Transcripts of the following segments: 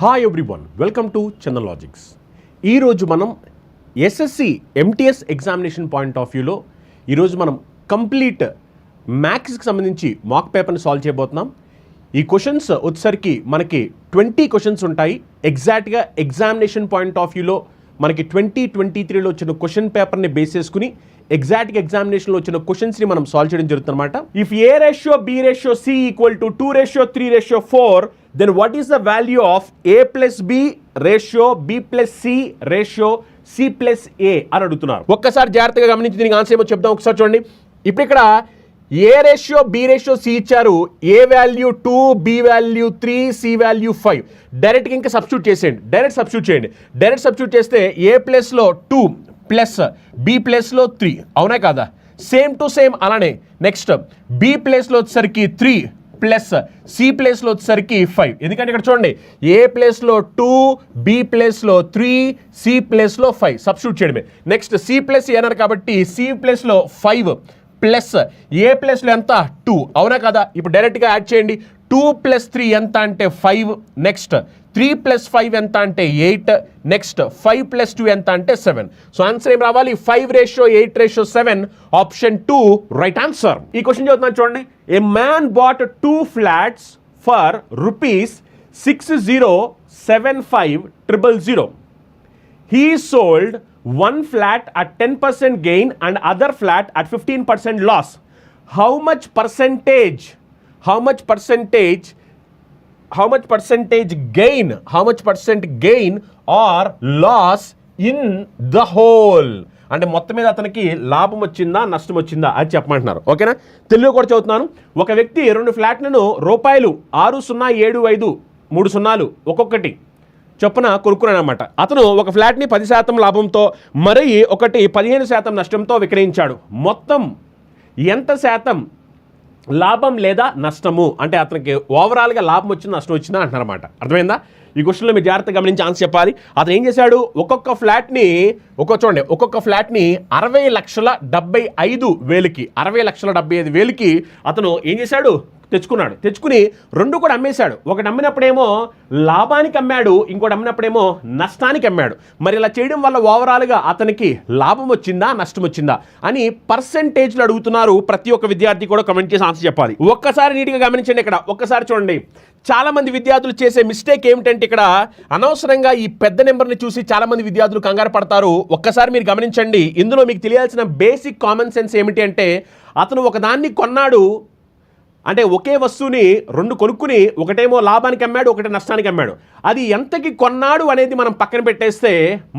Hi everyone, welcome to Chandan logics. ఈరోజు మనం SSC MTS examination point of వ్యూలో ఈరోజు మనం కంప్లీట్ మ్యాథ్స్కి సంబంధించి మాక్ పేపర్ని సాల్వ్ చేయబోతున్నాం. ఈ క్వశ్చన్స్ వచ్చేసరికి మనకి 20 క్వశ్చన్స్ ఉంటాయి. ఎగ్జాక్ట్గా ఎగ్జామినేషన్ పాయింట్ ఆఫ్ వ్యూలో మనకి 2023లో వచ్చిన క్వశ్చన్ పేపర్ని బేస్ చేసుకుని ఎగ్జాక్ట్గా ఎగ్జామినేషన్లో వచ్చిన క్వశ్చన్స్ని మనం సాల్వ్ చేయడం జరుగుతుంది అనమాట. If A ratio B ratio C equal to 2:3:4 then what is the value of a plus b ratio b plus c ratio c plus a అని అడుగుతున్నారు. ఒక్కసారి జాగ్రత్తగా గమనించి దీనికి ఆన్సర్ ఏమో చెప్దాం. ఒకసారి చూడండి. ఇప్పుడు ఇక్కడ a ratio B ratio c ఇచ్చారు. A value 2, b value 3, c value 5. డైరెక్ట్గా ఇంకా సబ్స్టిట్యూట్ చేసేయండి. డైరెక్ట్ సబ్స్టిట్యూట్ చేస్తే ఏ ప్లస్లో 2 ప్లస్ బి ప్లస్లో 3 అవునా కాదా? సేమ్ టు సేమ్ అలానే నెక్స్ట్ బి ప్లేస్లో వచ్చేసరికి 3 ప్లస్ సి ప్లేస్లో వచ్చేసరికి 5. ఎందుకంటే ఇక్కడ చూడండి, ఏ ప్లేస్లో 2, బి ప్లేస్లో 3, సి ప్లేస్లో 5 సబ్స్టిట్యూట్ చేయడమే. నెక్స్ట్ సి ప్లస్ ఏనారు కాబట్టి సి ప్లేస్లో 5 ప్లస్ ఏ ప్లేస్లో ఎంత 2 అవునా కదా? ఇప్పుడు డైరెక్ట్గా యాడ్ చేయండి. 2 ప్లస్ 3 ఎంత అంటే 5. నెక్స్ట్ 3 ప్లస్ 5 ఎంత అంటే 8. నెక్స్ట్ 5 ప్లస్ 2 ఎంత అంటే 7. సో ఆన్సర్ ఏం రావాలి? 5:8:7. Option 2 right answer. ఈ క్వశ్చన్ చదువుతున్నాను చూడండి. A man bought 2 flats for ₹60,75,000. He sold one flat at 10% gain and other flat at 15% loss. How much percentage gain or loss in the whole? అంటే మొత్తం మీద అతనికి లాభం వచ్చిందా నష్టం వచ్చిందా అది చెప్పమంటున్నారు. ఓకేనా? తెలుగు కూడా చదువుతున్నాను. ఒక వ్యక్తి 2 ఫ్లాట్లను ₹6,075,3 ఒక్కొక్కటి చొప్పున కొనుక్కున్నాడు అనమాట. అతను ఒక ఫ్లాట్ని 10% లాభంతో మరి ఒకటి 15% నష్టంతో విక్రయించాడు. మొత్తం ఎంత శాతం లాభం లేదా నష్టము? అంటే అతనికి ఓవరాల్గా లాభం వచ్చిందా నష్టం వచ్చిందా అంటున్నారన్నమాట. అర్థమైందా? ఈ క్వశ్చన్లో మీరు జాగ్రత్తగా గమనించి ఆన్సర్ చెప్పాలి. అతను ఏం చేశాడు? ఒక్కొక్క ఫ్లాట్ని 60,75,000కి అతను ఏం చేశాడు? తెచ్చుకుని 2 కూడా అమ్మేశాడు. ఒకటి అమ్మినప్పుడేమో లాభానికి అమ్మాడు, ఇంకోటి అమ్మినప్పుడేమో నష్టానికి అమ్మాడు. మరి ఇలా చేయడం వల్ల ఓవరాల్గా అతనికి లాభం వచ్చిందా నష్టం వచ్చిందా అని పర్సెంటేజ్లు అడుగుతున్నారు. ప్రతి ఒక్క విద్యార్థి కూడా కమెంట్ చేసి ఆన్సర్ చెప్పాలి. ఒక్కసారి నీట్గా గమనించండి. ఇక్కడ ఒక్కసారి చూడండి. చాలా మంది విద్యార్థులు చేసే మిస్టేక్ ఏమిటంటే ఇక్కడ అనవసరంగా ఈ పెద్ద నెంబర్ని చూసి చాలా మంది విద్యార్థులు కంగారు పడతారు. ఒక్కసారి మీరు గమనించండి. ఇందులో మీకు తెలియాల్సిన బేసిక్ కామన్ సెన్స్ ఏమిటి అంటే అతను ఒకదాన్ని కొన్నాడు అంటే ఒకే వస్తువుని 2 కొనుక్కుని ఒకటేమో లాభానికి అమ్మాడు, ఒకటి నష్టానికి అమ్మాడు. అది ఎంతకి కొన్నాడు అనేది మనం పక్కన పెట్టేస్తే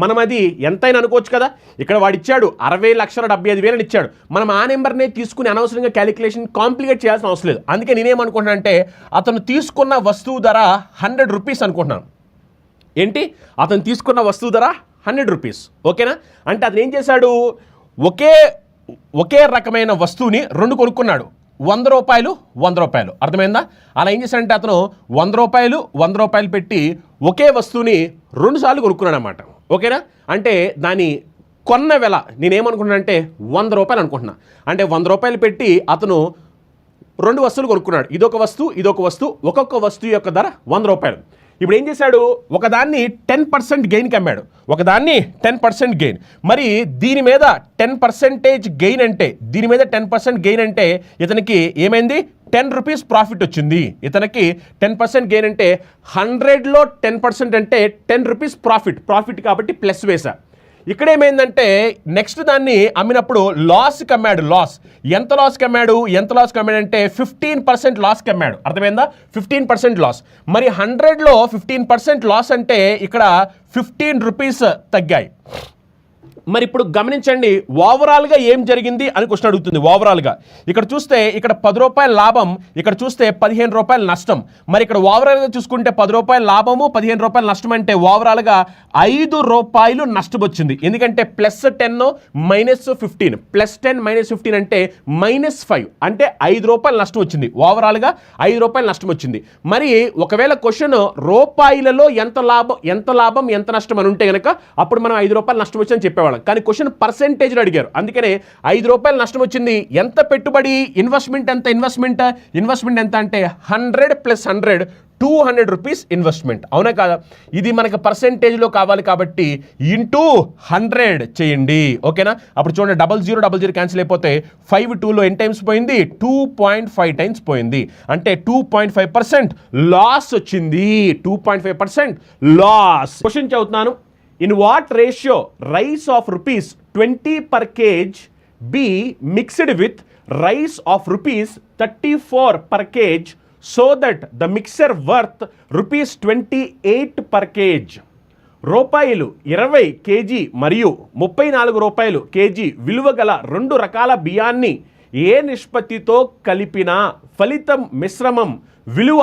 మనం అది ఎంతైనా అనుకోవచ్చు కదా. ఇక్కడ వాడిచ్చాడు 60,75,000 ఇచ్చాడు. మనం ఆ నెంబర్నే తీసుకుని అనవసరంగా క్యాలిక్యులేషన్ కాంప్లికేట్ చేయాల్సిన అవసరం లేదు. అందుకే నేనేమనుకుంటున్నాను అంటే అతను తీసుకున్న వస్తువు ధర ₹100 అనుకుంటున్నాను. ఏంటి? అతను తీసుకున్న వస్తువు ధర ₹100. ఓకేనా? అంటే అతను ఏం చేశాడు? ఒకే రకమైన వస్తువుని 2 కొనుక్కున్నాడు. ₹100. అర్థమైందా? అలా ఏం చేశాడంటే అతను ₹100 పెట్టి ఒకే వస్తువుని 2 సార్లు కొనుక్కున్నాడు అన్నమాట. ఓకేనా? అంటే దాని కొన్న వెల నేనేమనుకుంటున్నా అంటే ₹100 అనుకుంటున్నా. అంటే ₹100 పెట్టి అతను 2 వస్తువులు కొనుక్కున్నాడు. ఇదొక వస్తువు. ఒక్కొక్క వస్తువు యొక్క ధర ₹100. ఇప్పుడు ఏం చేశాడు? ఒకదాన్ని 10% గెయిన్కి అమ్మాడు. 10% గెయిన్. మరి దీని మీద 10% గెయిన్ అంటే ఇతనికి ఏమైంది? ₹10 ప్రాఫిట్ వచ్చింది. ఇతనికి 10% గెయిన్ అంటే 100లో 10% అంటే ₹10 ప్రాఫిట్ కాబట్టి ప్లస్ వేసా. ఇక్కడ ఏమైందంటే నెక్స్ట్ దాన్ని అమ్మినప్పుడు లాస్కి అమ్మాడు. ఎంత లాస్కి అమ్మాడు అంటే 15% లాస్కి అమ్మాడు. అర్థమైందా? 15% లాస్. మరి 100లో 15% లాస్ అంటే ఇక్కడ ₹15 తగ్గాయి. మరి ఇప్పుడు గమనించండి ఓవరాల్గా ఏం జరిగింది అని క్వశ్చన్ అడుగుతుంది. ఓవరాల్గా ఇక్కడ చూస్తే ఇక్కడ ₹10 లాభం, ఇక్కడ చూస్తే ₹15 నష్టం. మరి ఇక్కడ ఓవరాల్గా చూసుకుంటే ₹10 లాభము, ₹15 నష్టం అంటే ఓవరాల్గా ₹5 నష్టం వచ్చింది. ఎందుకంటే +10 -15 +10 -15 అంటే -5 అంటే ₹5 నష్టం వచ్చింది. ఓవరాల్గా ₹5 నష్టం వచ్చింది. మరి ఒకవేళ క్వశ్చన్ రూపాయలలో ఎంత లాభం ఎంత నష్టం అని ఉంటే కనుక అప్పుడు మనం ₹5 నష్టం వచ్చి అని చెప్పేవాళ్ళం. తీసుకునేవాళ్ళం. కానీ క్వశ్చన్ పర్సెంటేజ్లో అడిగారు, అందుకనే 5 రూపాయలు నష్టం వచ్చింది. ఎంత పెట్టుబడి, ఇన్వెస్ట్మెంట్ ఎంత, ఇన్వెస్ట్మెంట్ ఎంత అంటే 100 + 100 200 రూపీస్ ఇన్వెస్ట్మెంట్. అవునా కాదా? ఇది మనకు పర్సెంటేజ్లో కావాలి కాబట్టి ఇంటూ 100 చేయండి. ఓకేనా? అప్పుడు చూడండి 00 క్యాన్సిల్ అయిపోతే 5 2లో ఎన్ని టైమ్స్ పోయింది? 2.5 టైమ్స్ పోయింది. అంటే 2.5% లాస్ వచ్చింది. 2.5% లాస్. క్వశ్చన్ చదువుతున్నాను. In what ratio rice of rupees 20 per kg be mixed with rice of rupees 34 per kg so that the mixture worth rupees 28 per kg. రూపాయలు 20 కేజీ మరియు 34 రూపాయలు కేజీ విలువ గల 2 రకాల బియ్యాన్ని ఏ నిష్పత్తితో కలిపినా ఫలితం మిశ్రమం విలువ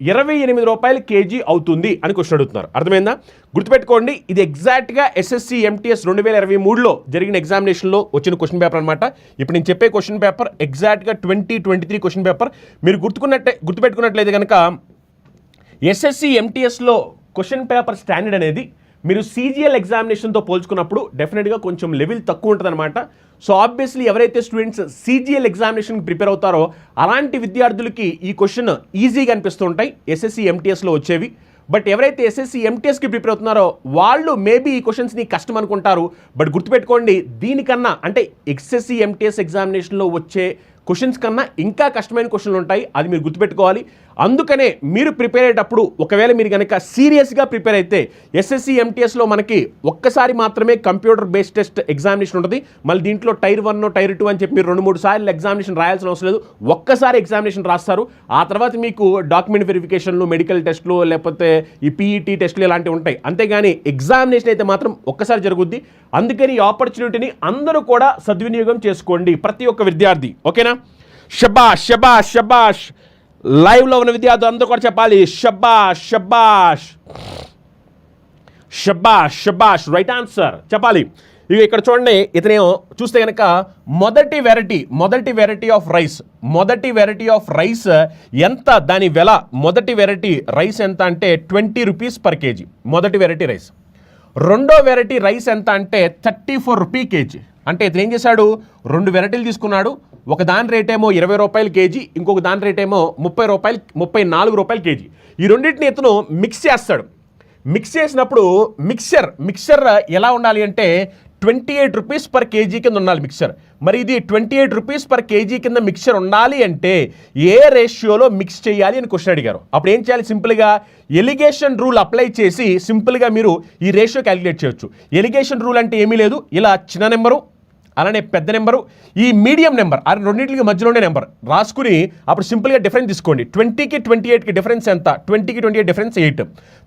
28 రూపాయలు కేజీ అవుతుంది అని క్వశ్చన్ అడుగుతున్నారు. అర్థమైందా? గుర్తుపెట్టుకోండి, ఇది ఎగ్జాక్ట్గా ఎస్ఎస్సి ఎంటీఎస్ 2023లో జరిగిన ఎగ్జామినేషన్లో వచ్చిన క్వశ్చన్ పేపర్ అనమాట. ఇప్పుడు నేను చెప్పే క్వశ్చన్ పేపర్ ఎగ్జాక్ట్గా 2023 క్వశ్చన్ పేపర్. మీరు గుర్తుపెట్టుకున్నట్లయితే కనుక ఎస్ఎస్సి ఎంటీఎస్లో క్వశ్చన్ పేపర్ స్టాండర్డ్ అనేది మీరు సీజీఎల్ ఎగ్జామినేషన్తో పోల్చుకున్నప్పుడు డెఫినెట్గా కొంచెం లెవెల్ తక్కువ ఉంటుంది అనమాట. సో ఆబ్వియస్లీ ఎవరైతే స్టూడెంట్స్ సీజీఎల్ ఎగ్జామినేషన్కి ప్రిపేర్ అవుతారో అలాంటి విద్యార్థులకి ఈ క్వశ్చన్ ఈజీగా అనిపిస్తూ ఉంటాయి ఎస్ఎస్సి ఎంటీఎస్లో వచ్చేవి. బట్ ఎవరైతే ఎస్ఎస్సి ఎంటీఎస్కి ప్రిపేర్ అవుతున్నారో వాళ్ళు మేబీ ఈ క్వశ్చన్స్ని కష్టం అనుకుంటారు. బట్ గుర్తుపెట్టుకోండి, దీనికన్నా అంటే ఎస్ఎస్సి ఎంటీఎస్ ఎగ్జామినేషన్లో వచ్చే క్వశ్చన్స్ కన్నా ఇంకా కష్టమైన క్వశ్చన్లు ఉంటాయి. అది మీరు గుర్తుపెట్టుకోవాలి. అందుకనే మీరు ప్రిపేర్ అయ్యేటప్పుడు ఒకవేళ మీరు కనుక సీరియస్గా ప్రిపేర్ అయితే ఎస్ఎస్సి ఎంటీఎస్లో మనకి ఒక్కసారి మాత్రమే కంప్యూటర్ బేస్డ్ టెస్ట్ ఎగ్జామినేషన్ ఉంటుంది. మళ్ళీ దీంట్లో టైర్ 1 టైర్ 2 అని చెప్పి మీరు 2-3 సార్లు ఎగ్జామినేషన్ రాయాల్సిన అవసరం లేదు. ఒక్కసారి ఎగ్జామినేషన్ రాస్తారు. ఆ తర్వాత మీకు డాక్యుమెంట్ వెరిఫికేషన్లు, మెడికల్ టెస్టులు, లేకపోతే ఈ పీఈటీ టెస్టులు ఇలాంటివి ఉంటాయి. అంతేగాని ఎగ్జామినేషన్ అయితే మాత్రం ఒక్కసారి జరుగుద్ది. అందుకని ఈ ఆపర్చునిటీని అందరూ కూడా సద్వినియోగం చేసుకోండి, ప్రతి ఒక్క విద్యార్థి. ఓకేనా? షబాష్ షబాష్ షబాష్. లైవ్లో ఉన్న విద్యార్థులు అందరూ కూడా చెప్పాలి షబాష్ షబాష్ షబాష్ షబాష్. రైట్ ఆన్సర్ చెప్పాలి. ఇవి ఇక్కడ చూడండి, ఇతనేమో చూస్తే కనుక మొదటి వెరైటీ ఆఫ్ రైస్ ఎంత, దాని వెల మొదటి వెరైటీ రైస్ ఎంత అంటే 20 రూపీస్ పర్ కేజీ మొదటి వెరైటీ రైస్. రెండో వెరైటీ రైస్ ఎంత అంటే 34 రూపీ కేజీ. అంటే ఇతను ఏం చేశాడు, 2 వెరైటీలు తీసుకున్నాడు. ఒక దాని రేట్ ఏమో 20 రూపాయలు కేజీ, ఇంకొక దాని రేట్ ఏమో 34 రూపాయలు కేజీ. ఈ రెండింటిని ఇతను మిక్స్ చేస్తాడు. మిక్స్ చేసినప్పుడు మిక్సర్ ఎలా ఉండాలి అంటే 28 రూపీస్ పర్ కేజీ కింద ఉండాలి మిక్సర్. మరి ఇది 28 రూపీస్ పర్ కేజీ కింద మిక్సర్ ఉండాలి అంటే ఏ రేషియోలో మిక్స్ చేయాలి అని క్వశ్చన్ అడిగారు. అప్పుడు ఏం చేయాలి, సింపుల్గా ఎలిగేషన్ రూల్ అప్లై చేసి సింపుల్గా మీరు ఈ రేషియో క్యాలిక్యులేట్ చేయొచ్చు. ఎలిగేషన్ రూల్ అంటే ఏమీ లేదు, ఇలా చిన్న నెంబరు అలానే పెద్ద నెంబరు, ఈ మీడియం నెంబర్ ఆ రెండింటికి మధ్యలోనే నెంబర్ రాసుకుని అప్పుడు సింపుల్గా డిఫరెన్స్ తీసుకోండి. 20కి 28కి డిఫరెన్స్ ఎంత? 20కి 28 డిఫరెన్స్ 8.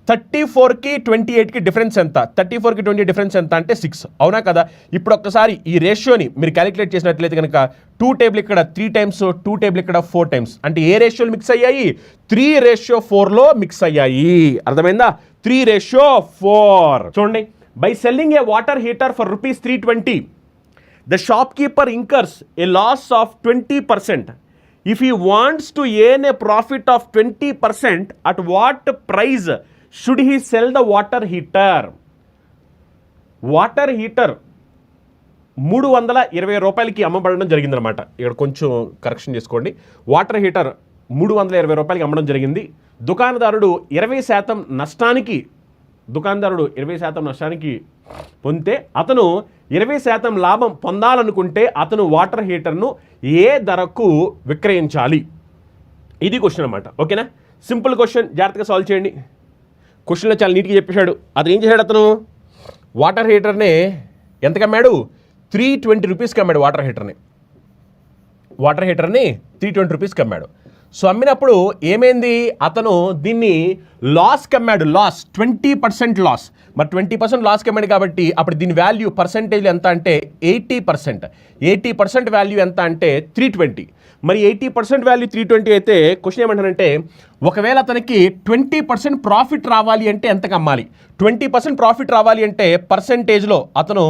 34కి 28కి డిఫరెన్స్ ఎంత? 34కి 28 డిఫరెన్స్ ఎంత అంటే 6. అవునా కదా? ఇప్పుడు ఒక్కసారి ఈ రేషియోని మీరు క్యాలిక్యులేట్ చేసినట్లయితే కనుక 2 టేబుల్ ఇక్కడ 3 టైమ్స్, 2 టేబుల్ ఇక్కడ 4 టైమ్స్. అంటే ఏ రేషియోలు మిక్స్ అయ్యాయి? 3:4లో మిక్స్ అయ్యాయి. అర్థమైందా? 3:4. చూడండి, by selling A water heater for ₹320 the shopkeeper incurs a loss of 20%. If he wants to earn a profit of 20%, at what price should he sell the water heater? Water heater 320 రూపాయలకి అమ్మబడడం జరిగిందనమాట. ఇక్కడ కొంచెం correction చేసుకోండి. Water heater 320 రూపాయలకి అమ్మడం జరిగింది. దుకాణదారుడు 20% నష్టానికి పొందితే అతను 20% లాభం పొందాలనుకుంటే అతను వాటర్ హీటర్ను ఏ ధరకు విక్రయించాలి? ఇది క్వశ్చన్ అన్నమాట. ఓకేనా? సింపుల్ క్వశ్చన్, జాగ్రత్తగా సాల్వ్ చేయండి. క్వశ్చన్లో చాలా నీట్గా చెప్పేశాడు. అతను ఏం చేశాడు, అతను వాటర్ హీటర్ని ఎంతకు అమ్మాడు? 320 రూపీస్కి అమ్మాడు. వాటర్ హీటర్ని 320 రూపీస్కి అమ్మాడు. సో అమ్మినప్పుడు ఏమైంది, అతను దీన్ని లాస్కి అమ్మాడు. 20% లాస్. మరి 20% లాస్కి అమ్మాడు కాబట్టి అప్పుడు దీని వాల్యూ పర్సెంటేజ్ ఎంత అంటే 80% వాల్యూ ఎంత అంటే 320. మరి 80% వాల్యూ 320 అయితే క్వశ్చన్ ఏమంటారంటే ఒకవేళ అతనికి 20% ప్రాఫిట్ రావాలి అంటే ఎంతకు అమ్మాలి? 20% ప్రాఫిట్ రావాలి అంటే పర్సెంటేజ్లో అతను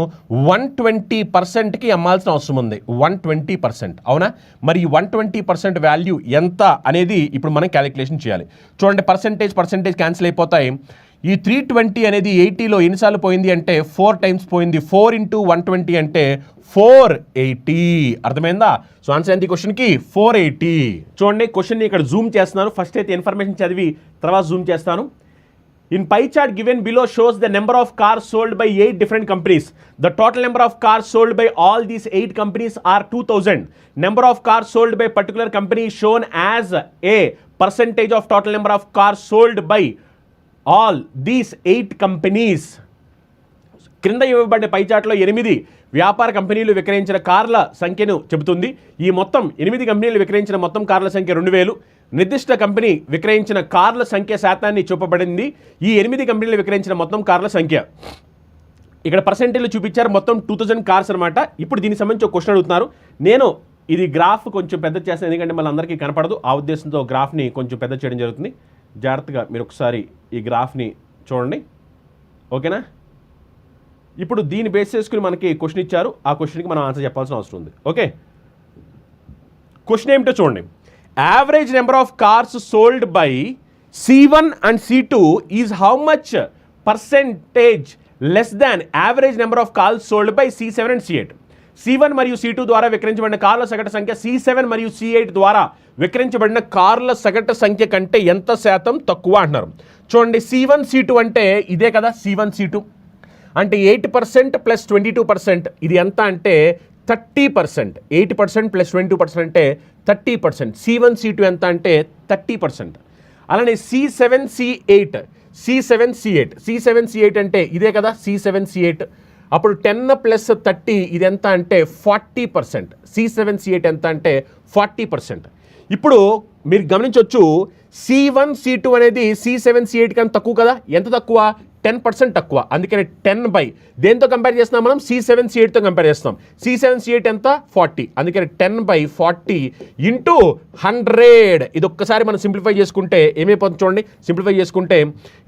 120%కి అమ్మాల్సిన అవసరం ఉంది. 120%. అవునా? మరి ఈ 120% వాల్యూ ఎంత అనేది ఇప్పుడు మనం క్యాలిక్యులేషన్ చేయాలి. చూడండి, పర్సెంటేజ్ క్యాన్సిల్ అయిపోతాయి. ఈ 320 అనేది 80లో ఎన్నిసార్లు పోయింది అంటే 4 టైమ్స్ పోయింది. 4 × 120 అంటే 480. అర్థమైందా? సో ఆన్సర్ ఏంటి క్వశ్చన్కి 480. చూడండి క్వశ్చన్ని ఇక్కడ జూమ్ చేస్తున్నాను. ఫస్ట్ అయితే ఇన్ఫర్మేషన్ చదివి తర్వాత జూమ్ చేస్తాను. In pie chart given below shows the number of cars sold by 8 different companies. The total number of cars sold by all these 8 companies are 2000. Number of cars sold by particular company is shown as a percentage of total number of cars sold by all these 8 companies. క్రింద ఇవ్వబడిన పై చార్ట్లో 8 వ్యాపార కంపెనీలు విక్రయించిన కార్ల సంఖ్యను చెబుతుంది. ఈ మొత్తం 8 కంపెనీలు విక్రయించిన మొత్తం కార్ల సంఖ్య 2000. నిర్దిష్ట కంపెనీ విక్రయించిన కార్ల సంఖ్య శాతాన్ని చూపబడింది. ఈ 8 కంపెనీలు విక్రయించిన మొత్తం కార్ల సంఖ్య. ఇక్కడ పర్సెంటేజ్లు చూపించారు. మొత్తం 2000 కార్స్ అనమాట. ఇప్పుడు దీనికి సంబంధించి ఒక క్వశ్చన్ అడుగుతున్నారు. నేను ఇది గ్రాఫ్ కొంచెం పెద్ద చేస్తాను, ఎందుకంటే మళ్ళీ అందరికీ కనపడదు. ఆ ఉద్దేశంతో గ్రాఫ్ని కొంచెం పెద్ద చేయడం జరుగుతుంది. జాగ్రత్తగా మీరు ఒకసారి ఈ గ్రాఫ్ని చూడండి, ఓకేనా? ఇప్పుడు దీన్ని బేస్ చేసుకుని మనకి క్వశ్చన్ ఇచ్చారు. ఆ క్వశ్చన్కి మనం ఆన్సర్ చెప్పాల్సిన అవసరం ఉంది. ఓకే, క్వశ్చన్ ఏమిటో చూడండి. Average number of cars sold by C1 and C2 is how much percentage less than average number of cars sold by C7 and C8. C1 మరియు C2 ద్వారా విక్రయించబడిన కార్ల సగటు సంఖ్య C7 మరియు C8 ద్వారా విక్రయించబడిన కార్ల సగటు సంఖ్య కంటే ఎంత శాతం తక్కువ అంటున్నారు. చూడండి, C1 C2 అంటే ఇదే కదా. C1 C2 అంటే 8% ప్లస్ 22%. ఇది ఎంత అంటే 30%. 8% ప్లస్ 22% అంటే 30%. C1 C2 ఎంత అంటే 30%. అలానే C7 C8 అంటే ఇదే కదా. C7 C8 అప్పుడు 10 ప్లస్ 30 ఇది ఎంత అంటే 40%. C7 C8 ఎంత అంటే 40%. ఇప్పుడు మీరు గమనించవచ్చు, C1 C2 అనేది C7 C8 కన్నా తక్కువ కదా. ఎంత తక్కువ? 10% తక్కువ. అందుకని 10 దేంతో కంపేర్ చేస్తున్నాం మనం? C7 C8తో కంపేర్ చేస్తున్నాం. C7 C8 ఎంత? 40. అందుకని 10/40 ఇంటూ 100. ఇది ఒక్కసారి మనం సింప్లిఫై చేసుకుంటే ఏమైపోతుంది చూడండి. సింప్లిఫై చేసుకుంటే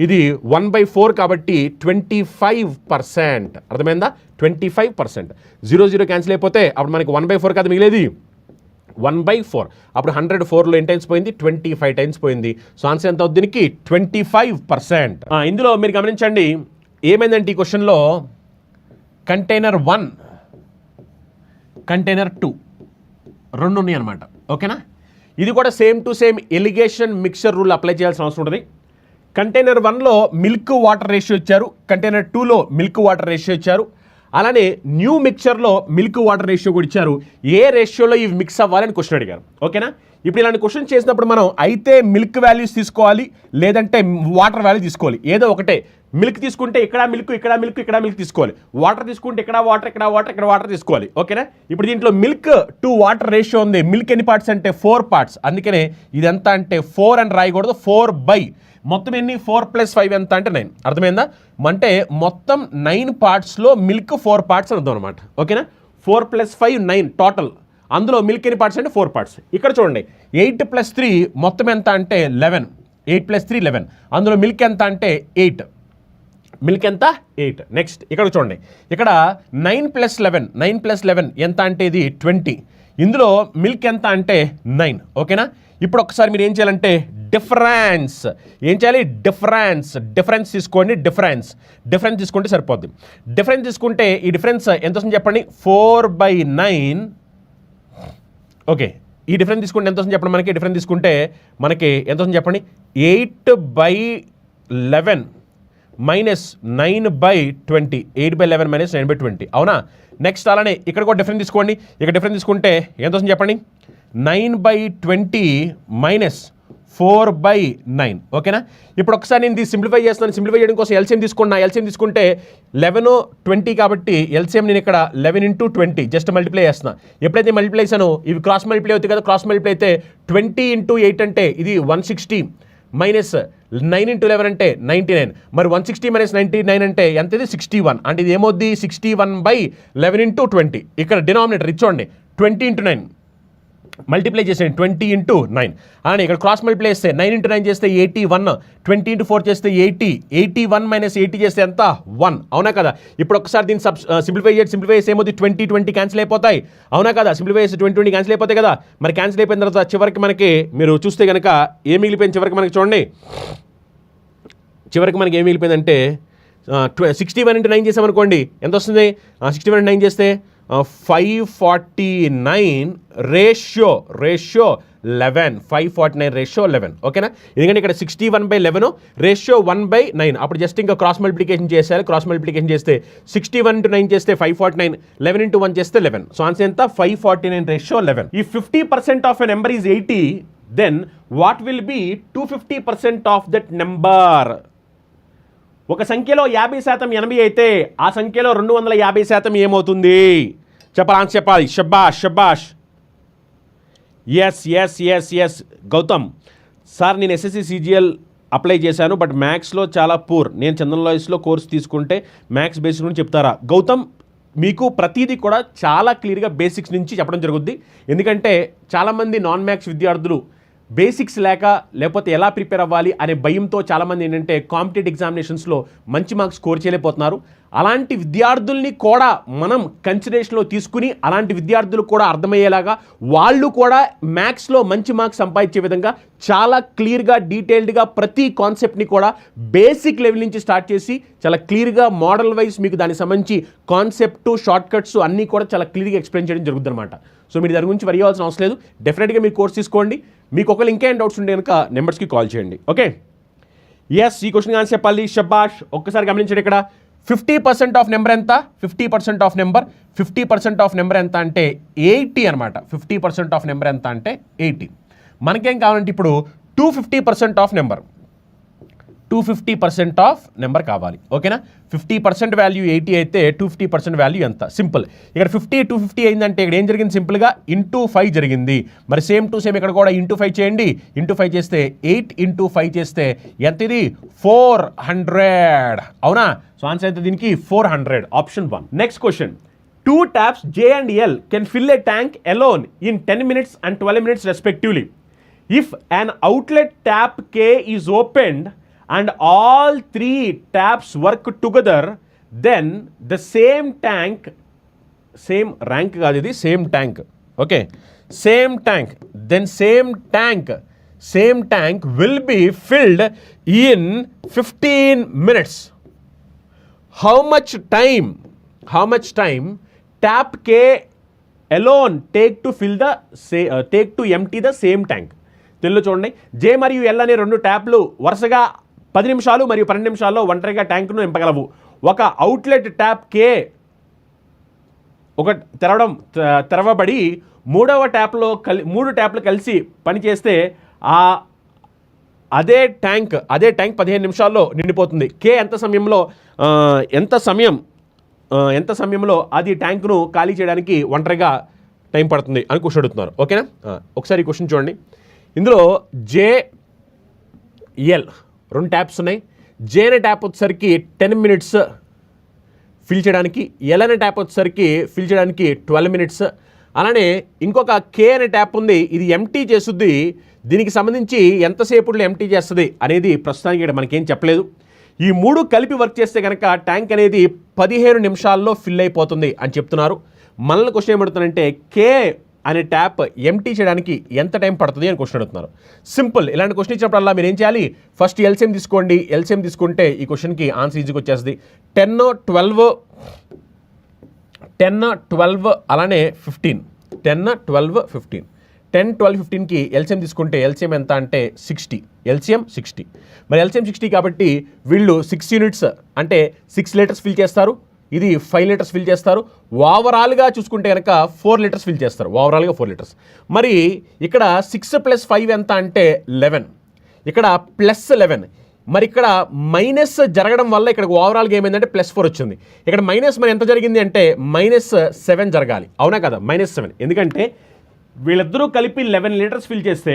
ఇది 1/4 కాబట్టి 25%. అర్థమైందా? 25%. 0 క్యాన్సిల్ అయిపోతే అప్పుడు మనకి 1/4 కాదు మిగిలేది, 1/4. అప్పుడు 104లో ఎన్ని టైమ్స్ పోయింది? 25 టైమ్స్ పోయింది. సో ఆన్సర్ ఎంత అవుతుంది దీనికి? 25%. ఇందులో మీరు గమనించండి ఏమైందంటే ఈ క్వశ్చన్లో కంటైనర్ 1 కంటైనర్ 2 రెండు ఉన్నాయి అనమాట. ఓకేనా? ఇది కూడా same to same allegation mixture rule apply చేయాల్సిన అవసరం ఉంటుంది. కంటైనర్ 1లో మిల్క్ వాటర్ రేషియో ఇచ్చారు, కంటైనర్ 2లో మిల్క్ వాటర్ రేషియో ఇచ్చారు. అలానే న్యూ మిక్చర్లో మిల్క్ వాటర్ రేషియో కూడా ఇచ్చారు. ఏ రేషియోలో ఇవి మిక్స్ అవ్వాలని క్వశ్చన్ అడిగారు. ఓకేనా? ఇప్పుడు ఇలాంటి క్వశ్చన్ చేసినప్పుడు మనం అయితే మిల్క్ వాల్యూస్ తీసుకోవాలి, లేదంటే వాటర్ వాల్యూ తీసుకోవాలి. ఏదో ఒకటే. మిల్క్ తీసుకుంటే ఇక్కడ మిల్క్, ఇక్కడ మిల్క్, ఇక్కడ మిల్క్ తీసుకోవాలి. వాటర్ తీసుకుంటే ఇక్కడ వాటర్, ఇక్కడ వాటర్, ఇక్కడ వాటర్ తీసుకోవాలి. ఓకేనా? ఇప్పుడు దీంట్లో మిల్క్ టు వాటర్ రేషియో ఉంది. మిల్క్ ఎన్ని పార్ట్స్ అంటే 4 పార్ట్స్. అందుకనే ఇదంతా అంటే 4 అని రాయకూడదు. 4/. మొత్తం ఎన్ని? 4 + 5 ఎంత అంటే 9. అర్థమైందా? అంటే మొత్తం 9 పార్ట్స్లో మిల్క్ 4 పార్ట్స్ అని అర్థం అనమాట. ఓకేనా? 4 + 5 9 టోటల్. అందులో మిల్క్ ఎన్ని పార్ట్స్ అంటే 4 పార్ట్స్. ఇక్కడ చూడండి, 8 + 3 మొత్తం ఎంత అంటే 11. 8 + 3 11. అందులో మిల్క్ ఎంత అంటే 8. మిల్క్ ఎంత? 8. నెక్స్ట్ ఇక్కడ చూడండి, ఇక్కడ 9 + 11 ఎంత అంటే ఇది 20. ఇందులో మిల్క్ ఎంత అంటే 9. ఓకేనా? ఇప్పుడు ఒకసారి మీరు ఏం చేయాలంటే డిఫరెన్స్ ఏం చేయాలి? డిఫరెన్స్ తీసుకోండి. డిఫరెన్స్ తీసుకుంటే సరిపోద్ది. డిఫరెన్స్ తీసుకుంటే ఈ డిఫరెన్స్ ఎంత వస్తుంది చెప్పండి? 4/9. ఓకే, ఈ డిఫరెన్స్ తీసుకుంటే ఎంత వస్తుంది చెప్పండి? మనకి డిఫరెన్స్ తీసుకుంటే మనకి ఎంత వస్తుంది చెప్పండి? 8/11 మైనస్ 9/20. 8/11 మైనస్ 9/20. అవునా? నెక్స్ట్ అలానే ఇక్కడ కూడా డిఫరెన్స్ తీసుకోండి. ఇక్కడ డిఫరెన్స్ తీసుకుంటే ఎంత వస్తుంది చెప్పండి? 9/20 మైనస్ 4/9. ఓకేనా? ఇప్పుడు ఒకసారి నేను సింప్లిఫై చేస్తున్నాను. సింప్లిఫై చేయడం కోసం ఎల్సిఎం తీసుకోండి. ఎల్సిఎం తీసుకుంటే 11 20 కాబట్టి ఎల్సిఎం నేను ఇక్కడ 11 × 20 జస్ట్ మల్టిప్లై చేస్తున్నా. ఎప్పుడైతే మల్టిప్లై చేశానో ఇవి క్రాస్ మల్టిప్లై అవుతాయి కదా. క్రాస్ మల్టిప్లై అయితే 20 × 8 అంటే ఇది 160 మైనస్ 9 × 11 అంటే 99. మరి 160 మైనస్ 99 అంటే ఎంత? ఇది 61. అంటే ఇది ఏమవుద్ది? 61/11 × 20. ఇక్కడ డినామినేటర్ ఇచ్చోండి 20 × 9 మల్టిప్లై చేసేయండి. 20 × 9 అని ఇక్కడ క్రాస్ మల్టిప్లై చేస్తే 9 × 9 చేస్తే 81. 20 × 4 చేస్తే 80. 81 మైనస్ 80 చేస్తే ఎంత? 1. అవునా కదా? ఇప్పుడు ఒకసారి దీన్ని సింప్లిఫై చేసి ఏమవుతుంది? 20 20 క్యాన్సిల్ అయిపోతాయి. అవునా కదా? సింప్లిఫై చేసి 20 20 క్యాన్సిల్ అయిపోతాయి కదా. మరి క్యాన్సిల్ అయిపోయిన తర్వాత చివరికి మనకి మీరు చూస్తే కనుక ఏం మిగిలిపోయింది? చివరికి మనకి చూడండి చివరికి మనకి ఏం మిగిలిపోయిందంటే 61 into 9 చేసామనుకోండి ఎంత వస్తుంది? 61 into 9 చేస్తే 549 రేషియో 11, 549 రేషియో 11. ఓకేనా? ఎందుకంటే ఇక్కడ 61/11 రేషియో 1/9. అప్పుడు జస్ట్ ఇంకా క్రాస్ మల్టిప్లికేషన్ చేసేయాలి. క్రాస్ మల్టిప్లికేషన్ చేస్తే 61 into 9 చేస్తే 549, 11 into 1 చేస్తే 11. సో ఆన్సర్ ఎంత? 549 రేషియో 11. ఈ 50% of a number is 80, then what will be 250% of that number? ఒక సంఖ్యలో 50% 80 అయితే ఆ సంఖ్యలో 250% ఏమవుతుంది? చెప్పాలి, ఆన్సర్ చెప్పాలి. షబాష్. ఎస్ గౌతమ్ సార్, నేను ఎస్ఎస్సి సిజిఎల్ అప్లై చేశాను, బట్ మ్యాథ్స్లో చాలా పూర్. నేను చందన్ లాయర్స్లో కోర్స్ తీసుకుంటే మ్యాథ్స్ బేసిక్స్ గురించి చెప్తారా? గౌతమ్, మీకు ప్రతిదీ కూడా చాలా క్లియర్గా బేసిక్స్ నుంచి చెప్పడం జరుగుద్ది. ఎందుకంటే చాలామంది నాన్ మ్యాథ్స్ విద్యార్థులు బేసిక్స్ లేకపోతే ఎలా ప్రిపేర్ అవ్వాలి అనే భయంతో చాలామంది ఏంటంటే కాంపిటేటివ్ ఎగ్జామినేషన్స్లో మంచి మార్క్స్ స్కోర్ చేయలేకపోతున్నారు. అలాంటి విద్యార్థుల్ని కూడా మనం కన్సిడరేషన్లో తీసుకుని అలాంటి విద్యార్థులు కూడా అర్థమయ్యేలాగా వాళ్ళు కూడా మ్యాథ్స్లో మంచి మార్క్స్ సంపాదించే విధంగా చాలా క్లియర్గా డీటెయిల్డ్గా ప్రతి కాన్సెప్ట్ని కూడా బేసిక్ లెవెల్ నుంచి స్టార్ట్ చేసి చాలా క్లియర్గా మోడల్ వైజ్ మీకు దానికి సంబంధించి కాన్సెప్ట్ షార్ట్ కట్స్ అన్నీ కూడా చాలా క్లియర్గా ఎక్స్ప్లెయిన్ చేయడం జరుగుతుంది అనమాట. సో మీరు దాని గురించి వరి అవ్వాల్సిన అవసరం లేదు. డెఫినెట్గా మీరు కోర్స్ తీసుకోండి. మీకు ఒకవేళ ఇంకేం డౌట్స్ ఉంటే కనుక నెంబర్స్కి కాల్ చేయండి. ఓకే, ఎస్, ఈ క్వశ్చన్ ఆన్సర్ చెప్పాలి. షబాష్. ఒక్కసారి గమనించండి, ఇక్కడ 50% ఆఫ్ నెంబర్ ఎంత? 50% ఆఫ్ నెంబర్ 50% ఆఫ్ నెంబర్ ఎంత అంటే 80 అనమాట. 50% ఆఫ్ నెంబర్ ఎంత అంటే 80. మనకేం కావాలంటే ఇప్పుడు 250% ఆఫ్ నెంబర్ 250% ఆఫ్ నెంబర్ కావాలి. ఓకేనా? 50% వాల్యూ 80 అయితే 250% వాల్యూ ఎంత? సింపుల్. ఇక్కడ 50 250 అయిందంటే ఇక్కడ ఏం జరిగింది? సింపుల్గా ఇంటూ 5 జరిగింది. మరి సేమ్ టు సేమ్ ఇక్కడ కూడా ఇంటూ 5 చేయండి. ఇంటూ 5 చేస్తే 8 into 5 చేస్తే ఎంత? ఇది 400. అవునా? సో ఆన్సర్ అయితే దీనికి 400. Option 1. Next question. 2 taps J and L can fill a tank alone in 10 minutes and 12 minutes respectively. If an outlet tap K is opened and all 3 taps work together, then the same tank, same rank కాదు ఇది, same tank, okay, same tank will be filled in 15 minutes. How much time tap K alone take to empty the same tank? తెలుగులో చూడండి. J మరియు L అనే 2 ట్యాప్లు వరుసగా 10 నిమిషాలు మరియు 12 నిమిషాల్లో ఒంటరిగా ట్యాంకును నింపగలవు. ఒక అవుట్లెట్ ట్యాప్ K తెరవబడి 3వ ట్యాప్లో 3 ట్యాప్లు కలిసి పనిచేస్తే అదే ట్యాంక్ 15 నిమిషాల్లో నిండిపోతుంది. K ఎంత సమయంలో అది ట్యాంకును ఖాళీ చేయడానికి ఒంటరిగా టైం పడుతుంది అని క్వశ్చన్ అడుగుతున్నారు. ఓకేనా? ఒకసారి ఈ క్వశ్చన్ చూడండి. ఇందులో JL 2 ట్యాప్స్ ఉన్నాయి. J అనే ట్యాప్ వచ్చేసరికి 10 minutes ఫిల్ చేయడానికి, L అనే ట్యాప్ వచ్చేసరికి ఫిల్ చేయడానికి 12 minutes. అలానే ఇంకొక K అనే ట్యాప్ ఉంది, ఇది ఎంటీ చేస్తుంది. దీనికి సంబంధించి ఎంతసేపులో ఎంటీ చేస్తుంది అనేది ప్రస్తుతానికి ఇక్కడ మనకేం చెప్పలేదు. ఈ 3 కలిపి వర్క్ చేస్తే కనుక ట్యాంక్ అనేది 15 నిమిషాల్లో ఫిల్ అయిపోతుంది అని చెప్తున్నారు. మనల్ని క్వశ్చన్ ఏమడుతున్నారంటే K అనే ట్యాప్ ఎంటీ చేయడానికి ఎంత టైం పడుతుంది అని క్వశ్చన్ అడుగుతున్నారు. సింపుల్. ఇలాంటి క్వశ్చన్ ఇచ్చినప్పుడల్లా మీరు ఏం చేయాలి? ఫస్ట్ ఎల్సిఎం తీసుకోండి. ఎల్సిఎం తీసుకుంటే ఈ క్వశ్చన్కి ఆన్సర్ ఈజీగా వచ్చేస్తుంది. 10, 12 అలానే 15. 10, 12, 15. 10, 12, 15కి ఎల్సిఎం తీసుకుంటే ఎల్సిఎం ఎంత అంటే 60. ఎల్సిఎం 60. మరి ఎల్సిఎం 60 కాబట్టి వీళ్ళు 6 units అంటే 6 liters ఫిల్ చేస్తారు. ఇది 5 liters ఫిల్ చేస్తారు. ఓవరాల్గా చూసుకుంటే కనుక 4 liters ఫిల్ చేస్తారు. ఓవరాల్గా 4 liters. మరి ఇక్కడ 6 + 5 ఎంత అంటే 11. ఇక్కడ +11. మరి ఇక్కడ మైనస్ జరగడం వల్ల ఇక్కడ ఓవరాల్గా ఏమైందంటే +4 వచ్చింది. ఇక్కడ మైనస్ మరి ఎంత జరిగింది అంటే -7 జరగాలి. అవునా కదా? -7. ఎందుకంటే వీళ్ళిద్దరూ కలిపి 11 liters ఫిల్ చేస్తే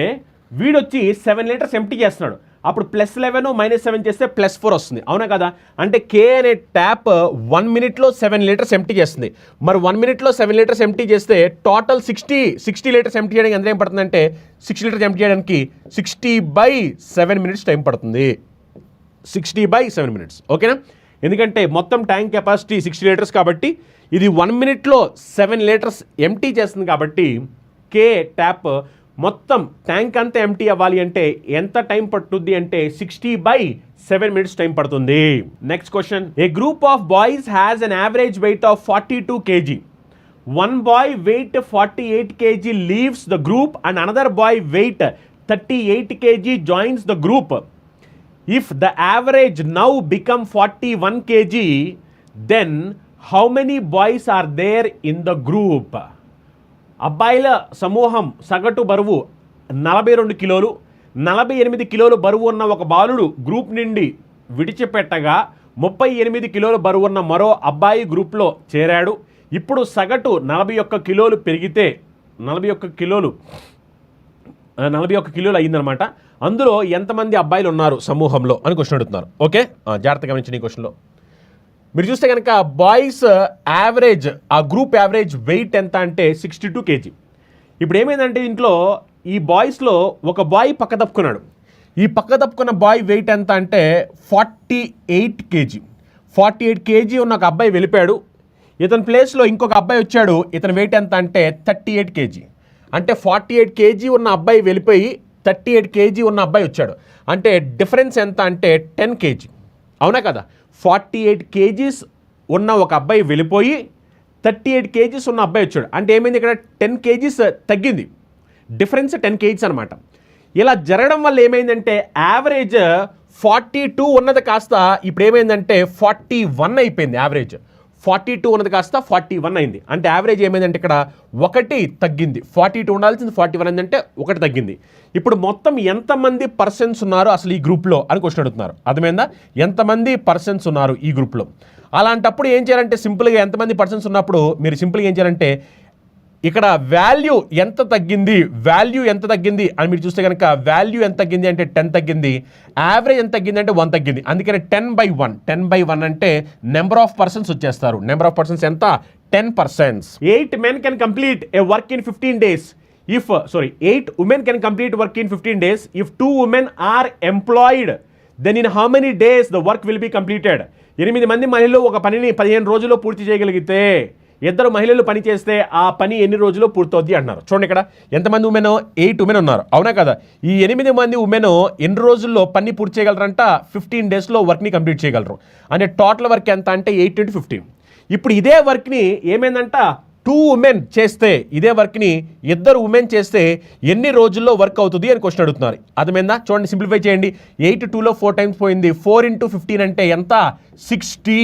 వీడొచ్చి 7 liters ఎంటీ చేస్తున్నాడు. అప్పుడు +11 -7 చేస్తే +4 వస్తుంది. అవునా కదా? అంటే K అనే ట్యాప్ 1 minute 7 liters ఎంటీ చేస్తుంది. మరి 1 minute 7 liters ఎంటీ చేస్తే టోటల్ 60 liters ఎంటీ చేయడానికి ఎంత టైం పడుతుందంటే 6 liters ఎంటీ చేయడానికి 60/7 minutes టైం పడుతుంది. 60/7 minutes. ఓకేనా? ఎందుకంటే మొత్తం ట్యాంక్ కెపాసిటీ 60 liters కాబట్టి ఇది 1 minute 7 liters ఎంటీ చేస్తుంది కాబట్టి K ట్యాప్ మొత్తం ట్యాంక్ అంతా ఎంటీ అవ్వాలి అంటే ఎంత టైం పట్టుద్ది అంటే 60/7 minutes టైం పడుతుంది. Next question, A group of boys has an average weight of 42 kg. One boy weight 48 kg leaves the group and another boy weight 38 kg joins the group. If the average now become 41 kg, then how many boys are there in the group? అబ్బాయిల సమూహం సగటు బరువు 42 కిలోలు, 48 కిలోలు బరువు ఉన్న ఒక బాలుడు గ్రూప్ నుండి విడిచిపెట్టగా 38 కిలోలు బరువు ఉన్న మరో అబ్బాయి గ్రూప్లో చేరాడు. ఇప్పుడు సగటు 41 కిలోలు పెరిగితే 41 కిలోలు అయ్యిందనమాట. అందులో ఎంతమంది అబ్బాయిలు ఉన్నారు సమూహంలో అని క్వశ్చన్ అడుగుతున్నారు. ఓకే, జాగ్రత్తగా గమనించండి ఈ క్వశ్చన్లో. మీరు చూస్తే కనుక బాయ్స్ యావరేజ్, ఆ గ్రూప్ యావరేజ్ వెయిట్ ఎంత అంటే 62 kg. ఇప్పుడు ఏమైందంటే ఇంట్లో ఈ బాయ్స్లో ఒక బాయ్ పక్క తప్పుకున్నాడు. ఈ పక్క తప్పుకున్న బాయ్ వెయిట్ ఎంత అంటే 48 kg. 48 kg ఉన్న ఒక అబ్బాయి వెళ్ళిపోయాడు. ఇతని ప్లేస్లో ఇంకొక అబ్బాయి వచ్చాడు. ఇతని వెయిట్ ఎంత అంటే 38 kg. అంటే 48 kg ఉన్న అబ్బాయి వెళ్ళిపోయి 38 kg ఉన్న అబ్బాయి వచ్చాడు. అంటే డిఫరెన్స్ ఎంత అంటే 10 kg. అవునా కదా? 48 kgs ఉన్న ఒక అబ్బాయి వెళ్ళిపోయి 38 kgs ఉన్న అబ్బాయి వచ్చాడు. అంటే ఏమైంది ఇక్కడ 10 kgs తగ్గింది. డిఫరెన్స్ 10 kgs అనమాట. ఇలా జరగడం వల్ల ఏమైందంటే యావరేజ్ 42 ఉన్నది కాస్త ఇప్పుడు ఏమైందంటే 41 అయిపోయింది. యావరేజ్ 42 ఉన్నది కాస్త 41 అయింది. అంటే యావరేజ్ ఏమైందంటే ఇక్కడ 1 తగ్గింది. 42 ఉండాల్సింది 41 అయిందంటే 1 తగ్గింది. ఇప్పుడు మొత్తం ఎంతమంది పర్సన్స్ ఉన్నారు అసలు ఈ గ్రూప్లో అని క్వశ్చన్ అడుగుతున్నారు. అర్థమైందా? ఎంతమంది పర్సన్స్ ఉన్నారు ఈ గ్రూప్లో? అలాంటప్పుడు ఏం చేయాలంటే సింపుల్గా ఎంతమంది పర్సన్స్ ఉన్నప్పుడు మీరు సింపుల్గా ఏం చేయాలంటే ఇక్కడ వాల్యూ ఎంత తగ్గింది అని మీరు చూస్తే కనుక వాల్యూ ఎంత తగ్గింది అంటే 10 తగ్గింది. యావరేజ్ ఎంత తగ్గింది అంటే 1 తగ్గింది. అందుకని 10/1 అంటే నెంబర్ ఆఫ్ పర్సన్స్ వచ్చేస్తారు. నెంబర్ ఆఫ్ పర్సన్స్ ఎంత? 10%. 8 men can complete a work in 15 days. 8 women can complete work in 15 days. If 2 women are employed, then in how many days the work will be completed? 8 మంది మహిళలు ఒక పనిని 15 రోజుల్లో పూర్తి చేయగలిగితే 2 మహిళలు పని చేస్తే ఆ పని ఎన్ని రోజుల్లో పూర్తవుద్ది అంటున్నారు. చూడండి ఇక్కడ ఎంతమంది ఉమెన్? 8 ఉమెన్ ఉన్నారు. అవునా కదా? ఈ 8 మంది ఉమెన్ ఎన్ని రోజుల్లో పని పూర్తి చేయగలరంట? 15 డేస్లో వర్క్ని కంప్లీట్ చేయగలరు. అంటే టోటల్ వర్క్ ఎంత అంటే 8 × 15. ఇప్పుడు ఇదే వర్క్ని ఏమైందంట 2 ఉమెన్ చేస్తే, ఇదే వర్క్ని 2 ఉమెన్ చేస్తే ఎన్ని రోజుల్లో వర్క్ అవుతుంది అని క్వశ్చన్ అడుగుతున్నారు. అర్థమైందా? చూడండి, సింప్లిఫై చేయండి. 8 2లో 4 టైమ్స్ పోయింది. 4 × 15 అంటే ఎంత? 60.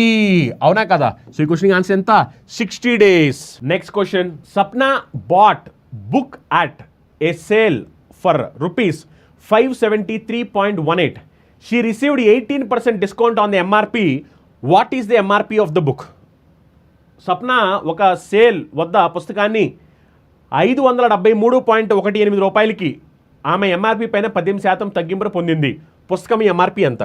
అవునా కదా? సో ఈ క్వశ్చన్ ఆన్సర్ ఎంత? 60 days. Next question, Sapna bought book at a sale for ₹573.18. She received 18% discount on the MRP. What is the MRP of the book? Sapna ఒక సేల్ వద్ద పుస్తకాన్ని 573.18 రూపాయలకి ఆమె ఎంఆర్పి పైన 18% తగ్గింపు పొందింది. పుస్తకం ఎంఆర్పి ఎంత?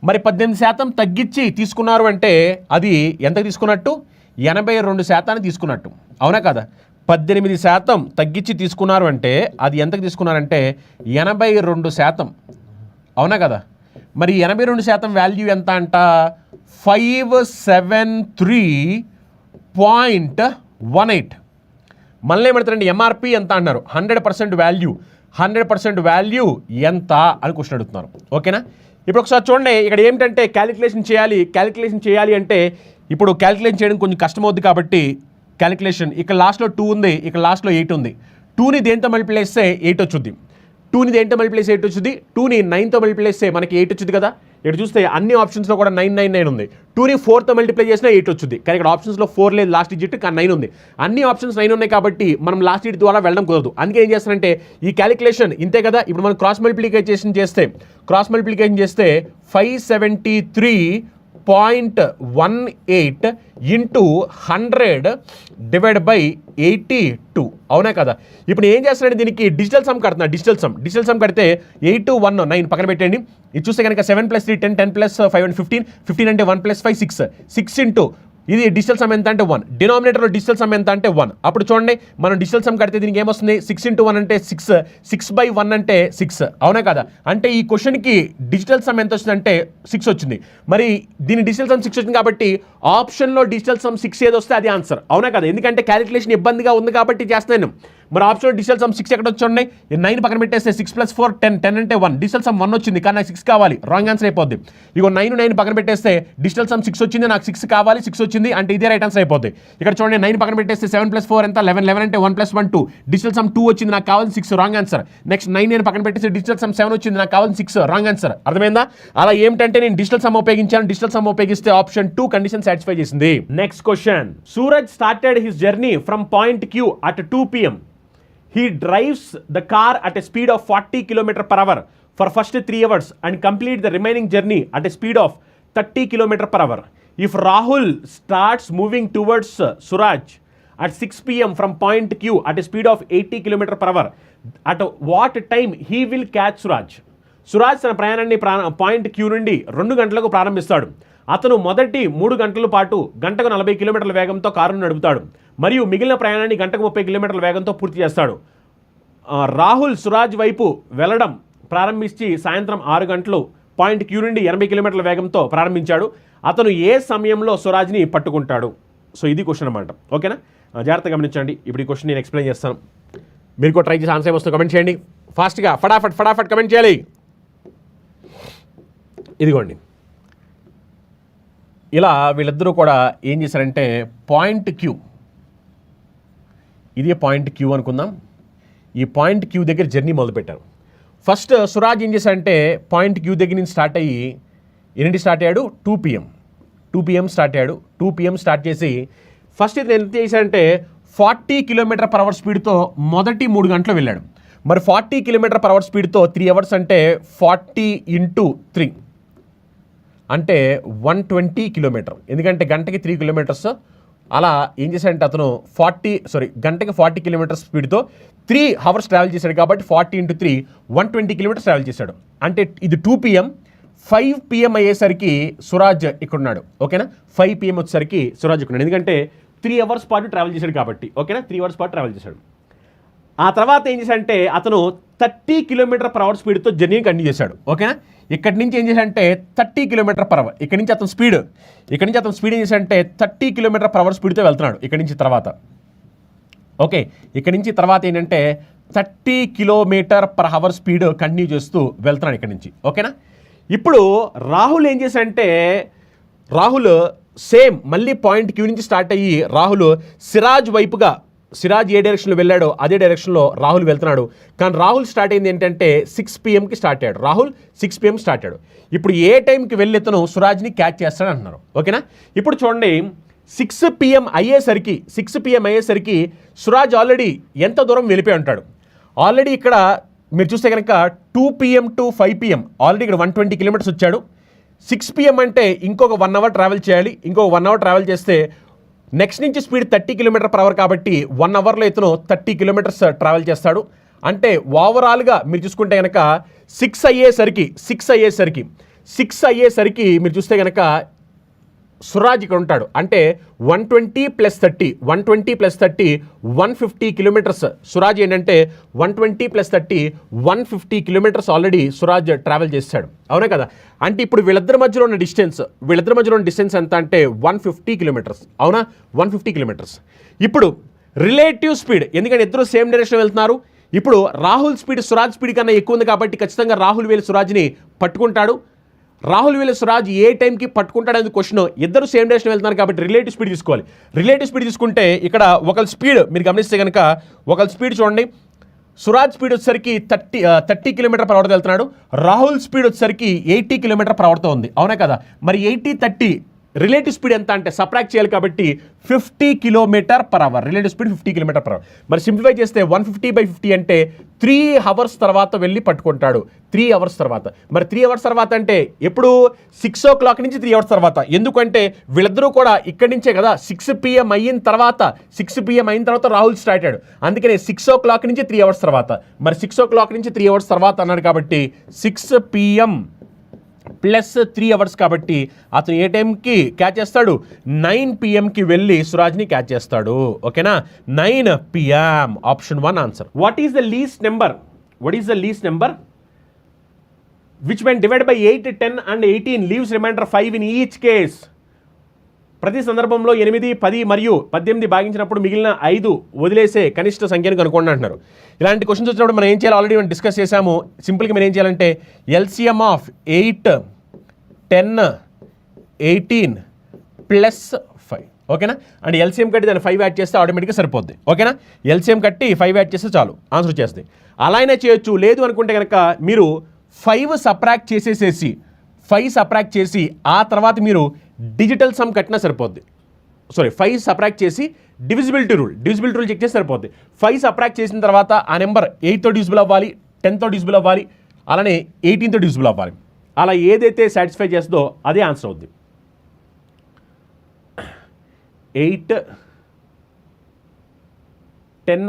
మరి 18% తగ్గించి తీసుకున్నారు అంటే అది ఎంత తీసుకున్నట్టు? 82% తీసుకున్నట్టు. అవునా కదా? 18% తగ్గించి తీసుకున్నారు అంటే అది ఎంతకు తీసుకున్నారంటే 82%. అవునా కదా? మరి 82% వాల్యూ ఎంత అంట? 573.18. మళ్ళీ ఏమంటారండి? ఎంఆర్పి ఎంత అన్నారు? 100% వాల్యూ. 100% వాల్యూ ఎంత అని క్వశ్చన్ అడుగుతున్నారు. ఓకేనా? ఇప్పుడు ఒకసారి చూడండి, ఇక్కడ ఏమిటంటే క్యాలిక్యులేషన్ చేయాలి అంటే ఇప్పుడు క్యాలిక్యులేషన్ చేయడం కొంచెం కష్టమవుద్ది కాబట్టి క్యాలిక్యులేషన్ ఇక్కడ లాస్ట్లో 2 ఉంది, ఇక్కడ లాస్ట్లో 8 ఉంది. 2ని దేంతో మల్టిప్లై చేస్తే 8 వచ్చుద్ది. 2ని దేంతో మల్టిప్లై చేస్తే 8 వచ్చుద్ది. 2ని 9తో మల్టిప్లై చేస్తే మనకి 8 వచ్చుద్ది కదా. ఇక్కడ చూస్తే అన్ని ఆప్షన్స్లో కూడా 999 ఉంది. 2ని 4తో మల్టిప్లై చేసినా 8 వచ్చుద్ది. కానీ ఇక్కడ ఆప్షన్స్లో 4 లేదు, లాస్ట్ డిజిట్, కానీ 9 ఉంది. అన్ని ఆప్షన్స్ 9 ఉన్నాయి కాబట్టి మనం లాస్ట్ డిజిట్ ద్వారా వెళ్ళడం కుదరదు. అందుకే ఏం చేస్తారంటే ఈ క్యాలిక్యులేషన్ ఇంతే కదా. ఇప్పుడు మనం క్రాస్ మల్టిప్లికేషన్ చేస్తే 573.18 ఇంటూ 100 డివైడ్ బై 82. అవునా కదా? ఇప్పుడు ఏం చేస్తున్నాడు? దీనికి డిజిటల్ సమ్ కడుతున్నా. డిజిటల్ సమ్ కడితే 8 2 1 9 పక్కన పెట్టండి. ఇది చూస్తే కనుక 7 + 3 10 10 + 5 15 15 అంటే 1 + 5 6 6 ఇంటూ ఇది డిజిటల్ సమ్ ఎంత అంటే 1. డినామినేటర్లో డిజిటల్ సమ్ ఎంత అంటే 1. అప్పుడు చూడండి, మనం డిజిటల్ సమ్ కడితే దీనికి ఏమొస్తుంది? 6 × 1 అంటే 6, 6/1 అంటే 6. అవునా కదా? అంటే ఈ క్వశ్చన్కి డిజిటల్ సమ్ ఎంత వచ్చిందంటే 6 వచ్చింది. మరి దీని డిజిటల్ సమ్ 6 వచ్చింది కాబట్టి ఆప్షన్లో డిజిటల్ సమ్ 6 ఏది వస్తే అది ఆన్సర్, అవునా కదా? ఎందుకంటే క్యాలిక్యులేషన్ ఇబ్బందిగా ఉంది కాబట్టి చేస్తున్నాను. మరి ఆప్షన్లో డిజిటల్ సమ్ 6 ఎక్కడ వచ్చి 9 పక్కన పెట్టేస్తే 6 + 4 10, 10 అంటే 1, డిజిటల్ సమ్ 1 వచ్చింది కానీ నాకు 6 కావాలి, రాంగ్ ఆన్సర్ అయిపోద్ది. ఇగో 9 పక్కన పెట్టేస్తే డిజిటల్ సమ్ 6 వచ్చింది, నాకు 6 కావాలి, 6 వచ్చింది అంటే ఇదే రైట్ ఆన్సర్ అయిపోద్ది. ఇక్కడ చూడండి 9 పక్కన పెట్టేస్తే 7 + 4 ఎంత 11, 11 అంటే 1 + 1 2, డిజిటల్ సమ్ 2 వచ్చింది, నాకు కావాలి 6, రాంగ్ ఆన్సర్. నెక్స్ట్ 9 పక్కన పెట్టేస్తే డిజిటల్ సమ్ 7 వచ్చింది, నాకు కావాలి 6, రాంగ్ ఆన్సర్. అర్థమైందా? అలా ఏమిటంటే నేను డిజిటల్ సమ్ ఉపయోగించాను, డిజిటల్ సమ్ ఉపయోగిస్తే ఆప్షన్ 2 కండిషన్ సాటిస్ఫై చేసింది. Next question, Suraj started his journey from point Q at 2 PM. He drives the car at a speed of 40 km/h for first 3 hours and complete the remaining journey at a speed of 30 km/h. If Rahul starts moving towards Suraj at 6 PM from point Q at a speed of 80 km/h, at what time he will catch Suraj? Suraj తన ప్రయాణాన్ని point Q నుండి 2 గంటలకు ప్రారంభిస్తాడు. అతను మొదటి 3 గంటల పాటు గంటకు 40 కిలోమీటర్ల వేగంతో కారును నడుపుతాడు మరియు మిగిలిన ప్రయాణాన్ని గంటకు 30 కిలోమీటర్ల వేగంతో పూర్తి చేస్తాడు. రాహుల్ సురాజ్ వైపు వెళ్ళడం ప్రారంభించి సాయంత్రం 6 గంటలు పాయింట్ Q నుండి 80 కిలోమీటర్ల వేగంతో ప్రారంభించాడు. అతను ఏ సమయంలో సురాజ్ని పట్టుకుంటాడు? సో ఇది క్వశ్చన్ అన్నమాట. ఓకేనా? జాగ్రత్తగా గమనించండి. ఇప్పుడు ఈ క్వశ్చన్ నేను ఎక్స్ప్లెయిన్ చేస్తాను. మీరు కూడా ట్రై చేసి ఆన్సర్ ఏమొస్తుందో కమెంట్ చేయండి. ఫాస్ట్గా ఫటాఫట్ కమెంట్ చేయాలి. ఇదిగోండి, ఇలా వీళ్ళిద్దరూ కూడా ఏం చేశారంటే పాయింట్ Q, ఇది పాయింట్ Q అనుకుందాం. ఈ పాయింట్ Q దగ్గర జర్నీ మొదలుపెట్టారు. ఫస్ట్ సురాజ్ ఏం చేశారంటే పాయింట్ Q దగ్గర నుంచి స్టార్ట్ అయ్యి ఎన్నింటి స్టార్ట్ అయ్యాడు? 2 PM స్టార్ట్ అయ్యాడు. 2 PM స్టార్ట్ చేసి ఫస్ట్ ఇది ఎంత చేశారంటే 40 km/h స్పీడ్తో మొదటి 3 గంటలు వెళ్ళాడు. మరి 40 km/h స్పీడ్తో 3 అవర్స్ అంటే 40 × 3 అంటే 120 కిలోమీటర్. ఎందుకంటే గంటకి 3 కిలోమీటర్స్. అలా ఏం చేశాడంటే అతను గంటకి 40 కిలోమీటర్స్ స్పీడ్తో 3 అవర్స్ ట్రావెల్ చేశాడు కాబట్టి 40 × 3 120 కిలోమీటర్స్ ట్రావెల్ చేశాడు. అంటే ఇది 2 PM. 5 PM అయ్యేసరికి సురాజ్ ఇక్కడున్నాడు. ఓకేనా? 5 PM వచ్చేసరికి సురాజ్ ఇక్కడున్నాడు. ఎందుకంటే 3 అవర్స్ పాటు ట్రావెల్ చేశాడు కాబట్టి. ఓకేనా? 3 అవర్స్ పాటు ట్రావెల్ చేశాడు. ఆ తర్వాత ఏం చేశాడంటే అతను 30 km/h స్పీడ్తో జర్నీ కంటిన్యూ చేశాడు. ఓకేనా? ఇక్కడి నుంచి ఏం చేశాడంటే 30 km/h. ఇక్కడి నుంచి అతను స్పీడ్ ఏం చేశాడంటే 30 km/h స్పీడ్తో వెళ్తున్నాడు. ఇక్కడి నుంచి తర్వాత ఓకే, ఇక్కడి నుంచి తర్వాత ఏంటంటే 30 km/h స్పీడ్ కంటిన్యూ చేస్తూ వెళ్తున్నాడు ఇక్కడి నుంచి. ఓకేనా? ఇప్పుడు రాహుల్ ఏం చేశాడంటే సేమ్ మళ్ళీ పాయింట్ Q నుంచి స్టార్ట్ అయ్యి రాహుల్ సిరాజ్ ఏ డైరెక్షన్లో వెళ్ళాడో అదే డైరెక్షన్లో రాహుల్ వెళ్తున్నాడు. కానీ రాహుల్ స్టార్ట్ అయింది ఏంటంటే 6 PMకి స్టార్ట్ అయ్యాడు. రాహుల్ 6 PM స్టార్ట్ అయ్యాడు. ఇప్పుడు ఏ టైంకి వెళ్ళి ఇతను సురాజ్ని క్యాచ్ చేస్తాడు అంటున్నారు. ఓకేనా? ఇప్పుడు చూడండి 6 PM అయ్యేసరికి సురాజ్ ఆల్రెడీ ఎంత దూరం వెళ్ళిపోయి ఉంటాడు. ఆల్రెడీ ఇక్కడ మీరు చూస్తే కనుక 2 PM to 5 PM ఆల్రెడీ ఇక్కడ 120 కిలోమీటర్స్ వచ్చాడు. 6 PM అంటే ఇంకొక 1 అవర్ ట్రావెల్ చేయాలి. ఇంకొక 1 అవర్ ట్రావెల్ చేస్తే నెక్స్ట్ నుంచి స్పీడ్ 30 km/h కాబట్టి 1 అవర్లో ఇతను 30 కిలోమీటర్స్ ట్రావెల్ చేస్తాడు. అంటే ఓవరాల్గా మీరు చూసుకుంటే కనుక 6 అయ్యేసరికి మీరు చూస్తే కనుక సురాజ్ ఇక్కడ ఉంటాడు. అంటే 120 + 30 150 కిలోమీటర్స్. సురాజ్ ఏంటంటే 120 + 30 150 కిలోమీటర్స్ ఆల్రెడీ సురాజ్ ట్రావెల్ చేశాడు. అవునా కదా? అంటే ఇప్పుడు వీళ్ళిద్దరి మధ్యలో ఉన్న డిస్టెన్స్ ఎంత అంటే 150 కిలోమీటర్స్. అవునా? 150 కిలోమీటర్స్. ఇప్పుడు రిలేటివ్ స్పీడ్, ఎందుకంటే ఇద్దరు సేమ్ డైరెక్షన్ వెళ్తున్నారు. ఇప్పుడు రాహుల్ స్పీడ్ సురాజ్ స్పీడ్ కన్నా ఎక్కువ ఉంది కాబట్టి ఖచ్చితంగా రాహుల్ వెళ్ళి సురాజ్ని పట్టుకుంటాడు. రాహుల్ వీళ్ళ సురాజ్ ఏ టైంకి పట్టుకుంటాడనేది క్వశ్చన్. ఇద్దరు సేమ్ డైరెక్షన్ వెళ్తున్నారు కాబట్టి రిలేటివ్ స్పీడ్ తీసుకోవాలి. రిలేటివ్ స్పీడ్ తీసుకుంటే ఇక్కడ ఒకళ్ళ స్పీడ్ మీరు గమనిస్తే కనుక ఒకళ్ళ స్పీడ్ చూడండి. సురాజ్ స్పీడ్ వచ్చేసరికి 30 km/h వెళ్తున్నాడు. రాహుల్ స్పీడ్ వచ్చేసరికి 80 km/hతో ఉంది. అవునా కదా? మరి 80, 30 రిలేటివ్ స్పీడ్ ఎంత అంటే సబ్ట్రాక్ట్ చేయాలి కాబట్టి 50 km/h. Relative speed 50 km/h. మరి సింప్లిఫై చేస్తే 150/50 అంటే 3 అవర్స్ తర్వాత వెళ్ళి పట్టుకుంటాడు. 3 అవర్స్ తర్వాత. మరి 3 అవర్స్ తర్వాత అంటే ఎప్పుడు 6 o'clock నుంచి 3 అవర్స్ తర్వాత. ఎందుకంటే వీళ్ళిద్దరూ కూడా ఇక్కడి నుంచే కదా 6 PM అయిన తర్వాత రాహుల్ స్టార్ట్ అయ్యాడు. అందుకనే 6 o'clock నుంచి 3 అవర్స్ తర్వాత. మరి 6 o'clock నుంచి 3 అవర్స్ తర్వాత అన్నాడు కాబట్టి 6 PM + 3 అవర్స్ కాబట్టి అతను ఏ టైంకి క్యాచ్ చేస్తాడు? 9 PMకి వెళ్ళి సురాజ్ని క్యాచ్ చేస్తాడు. ఓకేనా? 9 PM option 1 answer. What is the least number which when divided by 8, 10 and 18 leaves remainder 5 in each case? ప్రతి సందర్భంలో 8, 10 మరియు 18 భాగించినప్పుడు మిగిలిన 5 వదిలేసే కనిష్ట సంఖ్యను కనుక్కోండి అంటున్నారు. ఇలాంటి క్వశ్చన్స్ వచ్చినప్పుడు మనం ఏం చేయాలి, ఆల్రెడీ మనం డిస్కస్ చేసాము. సింపుల్గా మనం ఏం చేయాలంటే ఎల్సిఎం ఆఫ్ 8, 10, 18 ప్లస్ 5, ఓకేనా. అండ్ ఎల్సిఎం కట్టి దాన్ని 5 యాడ్ చేస్తే ఆటోమేటిక్గా సరిపోద్ది, ఓకేనా. ఎల్సిఎం కట్టి 5 యాడ్ చేస్తే చాలు, ఆన్సర్ వచ్చేస్తుంది. అలా అయినా చేయొచ్చు, లేదు అనుకుంటే కనుక మీరు 5 సబ్ట్రాక్ట్ చేసేసేసి 5 సబ్ట్రాక్ట్ చేసి ఆ తర్వాత మీరు డిజిటల్ సమ్ కట్టినా సరిపోద్ది. 5 సబ్ట్రాక్ట్ చేసి డివిజిబిలిటీ రూల్ చెక్ చేసి సరిపోద్ది. 5 సబ్ట్రాక్ట్ చేసిన తర్వాత ఆ నెంబర్ 8తో డివిజిబుల్ అవ్వాలి, 10తో డివిజిబుల్ అవ్వాలి, అలానే 18తో డివిజిబుల్ అవ్వాలి. అలా ఏదైతే సాటిస్ఫై చేస్తుందో అదే ఆన్సర్ అవుద్ది. 8, 10,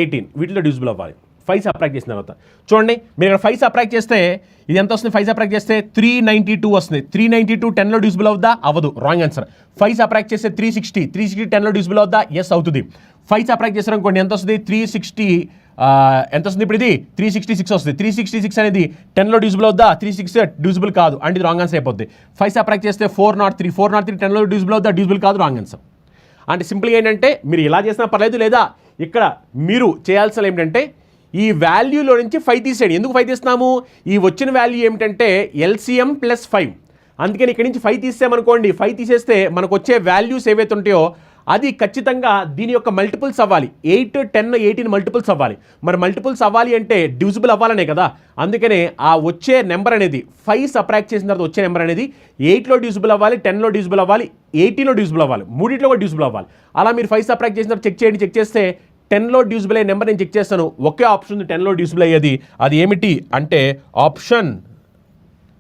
18 వీటిలో డివిజిబుల్ అవ్వాలి 5 సబ్ట్రాక్ట్ చేసిన తర్వాత. చూడండి మీరు ఇక్కడ 5 సబ్ట్రాక్ట్ చేస్తే ఇది ఎంత వస్తుంది, 5 సబ్ట్రాక్ట్ చేస్తే 392 వస్తుంది. 392 10లో డివిజిబుల్ అవుద్దా, అవ్వదు, రాంగ్ ఆన్సర్. 5 సబ్ట్రాక్ట్ చేస్తే 360 10లో డివిజిబుల్ అవుద్దా, ఎస్ అవుతుంది. 5 సబ్ట్రాక్ట్ చేస్తారు అనుకోండి ఎంత వస్తుంది, 360 ఎంత వస్తుంది, ఇప్పుడు ఇది 366 వస్తుంది. 366 అనేది 10లో డివిజిబుల్ అవుద్దా, 36 డివిజిబుల్ కాదు, అంటే ఇది రాంగ్ ఆన్సర్ అయిపోద్ది. 5 సబ్ట్రాక్ట్ చేస్తే 403 10లో డివిజిబుల్ అవుద్దా, డివిజిబుల్ కాదు, రాంగ్ ఆన్సర్. అంటే సింపుల్గా ఏంటంటే మీరు ఇలా చేసినా పర్లేదు, లేదా ఇక్కడ మీరు చేయాల్సిన ఏంటంటే ఈ వాల్యూలో నుంచి 5 తీసేయండి. ఎందుకు 5 తీస్తున్నాము, ఈ వచ్చిన వాల్యూ ఏమిటంటే ఎల్సిఎం ప్లస్ 5, అందుకని ఇక్కడ నుంచి 5 తీసామనుకోండి, 5 తీసేస్తే మనకు వచ్చే వాల్యూస్ ఏవైతే ఉంటాయో అది ఖచ్చితంగా దీని యొక్క మల్టిపుల్స్ అవ్వాలి. 8, 10, 18 మల్టిపుల్స్ అవ్వాలి. మరి మల్టిపుల్స్ అవ్వాలి అంటే డివిజిబుల్ అవ్వాలనే కదా, అందుకనే ఆ వచ్చే నెంబర్ అనేది 5 సబ్ట్రాక్ట్ చేసిన తర్వాత వచ్చే నెంబర్ అనేది 8లో డివిజిబుల్ అవ్వాలి, 10లో డివిజిబుల్ అవ్వాలి, 18లో డివిజిబుల్ అవ్వాలి, మూడింటిలో కూడా డివిజిబుల్ అవ్వాలి. అలా మీరు 5 సబ్ట్రాక్ట్ చేసిన తర్వాత చెక్ చేయండి. చెక్ చేస్తే 10లో డివిజిబుల్ అయ్యే నెంబర్ నేను చెక్ చేస్తాను, ఒకే ఆప్షన్ ఉంది 10లో డివిజిబుల్ అయ్యేది. అది ఏమిటి అంటే ఆప్షన్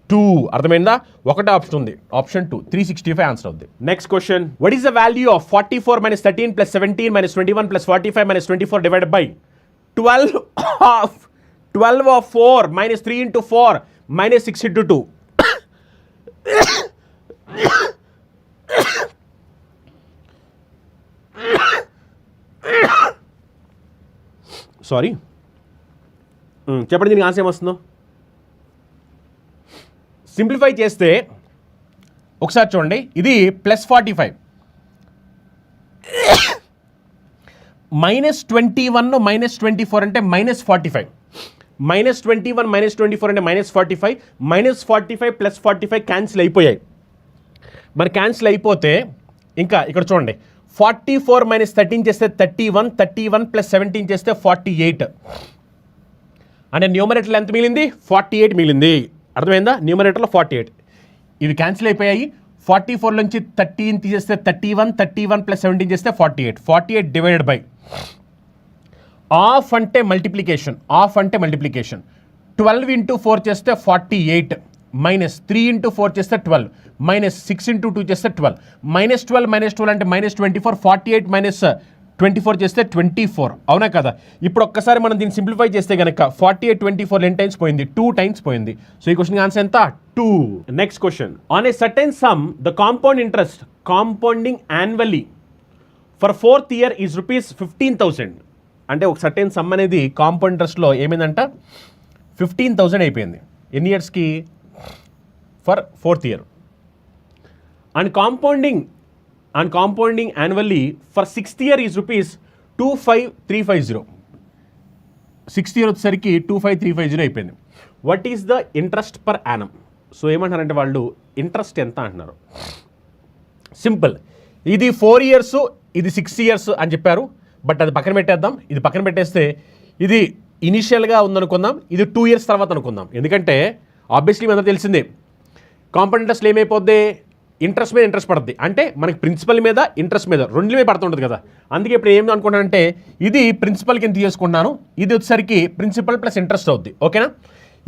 2. అర్థమైందా, ఒకటే ఆప్షన్ ఉంది, ఆప్షన్ 2. 365 ఆన్సర్ అవుతుంది. Next question, what is the value of 44 - 13 + 17 - 21 + 45 - 24 divided by 12 of 4 - 3 × 4 - 6 × 2. Sorry, చెప్పండి దీనికి ఆన్సర్ ఏమొస్తుందో. సింప్లిఫై చేస్తే ఒకసారి చూడండి, ఇది +45 -21 -24 అంటే -45, -21 -24 అంటే -45, -45 + 45 క్యాన్సిల్ అయిపోయాయి. మరి క్యాన్సిల్ అయిపోతే ఇంకా ఇక్కడ చూడండి 44 - 13 చేస్తే 31, 31 + 17 చేస్తే 48, అంటే న్యూమరేటర్లో ఎంత మిగిలింది, 48 మిగిలింది. అర్థమైందా, న్యూమరేటర్లో 48. ఇవి క్యాన్సిల్ అయిపోయాయి. 44 నుంచి 13 తీసేస్తే 31, 31 + 17 చేస్తే 48, 48 డివైడెడ్ బై ఆఫ్ అంటే మల్టిప్లికేషన్, 12 × 4 చేస్తే 48, -3 × 4 చేస్తే 12, -6 × 2 చేస్తే 12, -12 అంటే -24, 48 - 24 చేస్తే 24, అవునా కదా. ఇప్పుడు ఒక్కసారి మనం దీన్ని సింప్లిఫై చేస్తే కనుక 48 24 ఎన్ని టైమ్స్ పోయింది, 2 టైమ్స్ పోయింది. సో ఈ క్వశ్చన్ ఆన్సర్ ఎంత, 2. Next question, on a certain some the compound interest compounding annually for 4th year is ₹15,000. అంటే ఒక సర్టెన్ సమ్ అనేది కాంపౌండ్ ఇంట్రెస్ట్లో ఏమైందంట 15,000 అయిపోయింది. ఎన్ని ఇయర్స్కి, for 4th year. And compounding annually for 6th year is ₹25,350. 6th year వచ్చేసరికి 25,350 అయిపోయింది. What is the interest per annum. So ఏమంటారంటే వాళ్ళు ఇంట్రెస్ట్ ఎంత అంటున్నారు. సింపుల్, ఇది 4 years, ఇది 6 years అని చెప్పారు. బట్ అది పక్కన పెట్టేద్దాం. ఇది పక్కన పెట్టేస్తే ఇది ఇనిషియల్గా ఉందనుకుందాం, ఇది 2 years తర్వాత అనుకుందాం. ఎందుకంటే ఆబ్వియస్లీ మనకు తెలిసిందే కాంపౌండ్ ఇంట్రెస్ట్లో ఏమైపోద్ది, ఇంట్రెస్ట్ మీద ఇంట్రెస్ట్ పడుతుంది. అంటే మనకి ప్రిన్సిపల్ మీద ఇంట్రెస్ట్ మీద రెండు మీద పడుతుంటుంది కదా. అందుకే ఇప్పుడు ఏమి అనుకుంటానంటే ఇది ప్రిన్సిపల్ కింద తీసుకుంటున్నాను, ఇది వచ్చేసరికి ప్రిన్సిపల్ ప్లస్ ఇంట్రెస్ట్ అవుద్ది. ఓకేనా.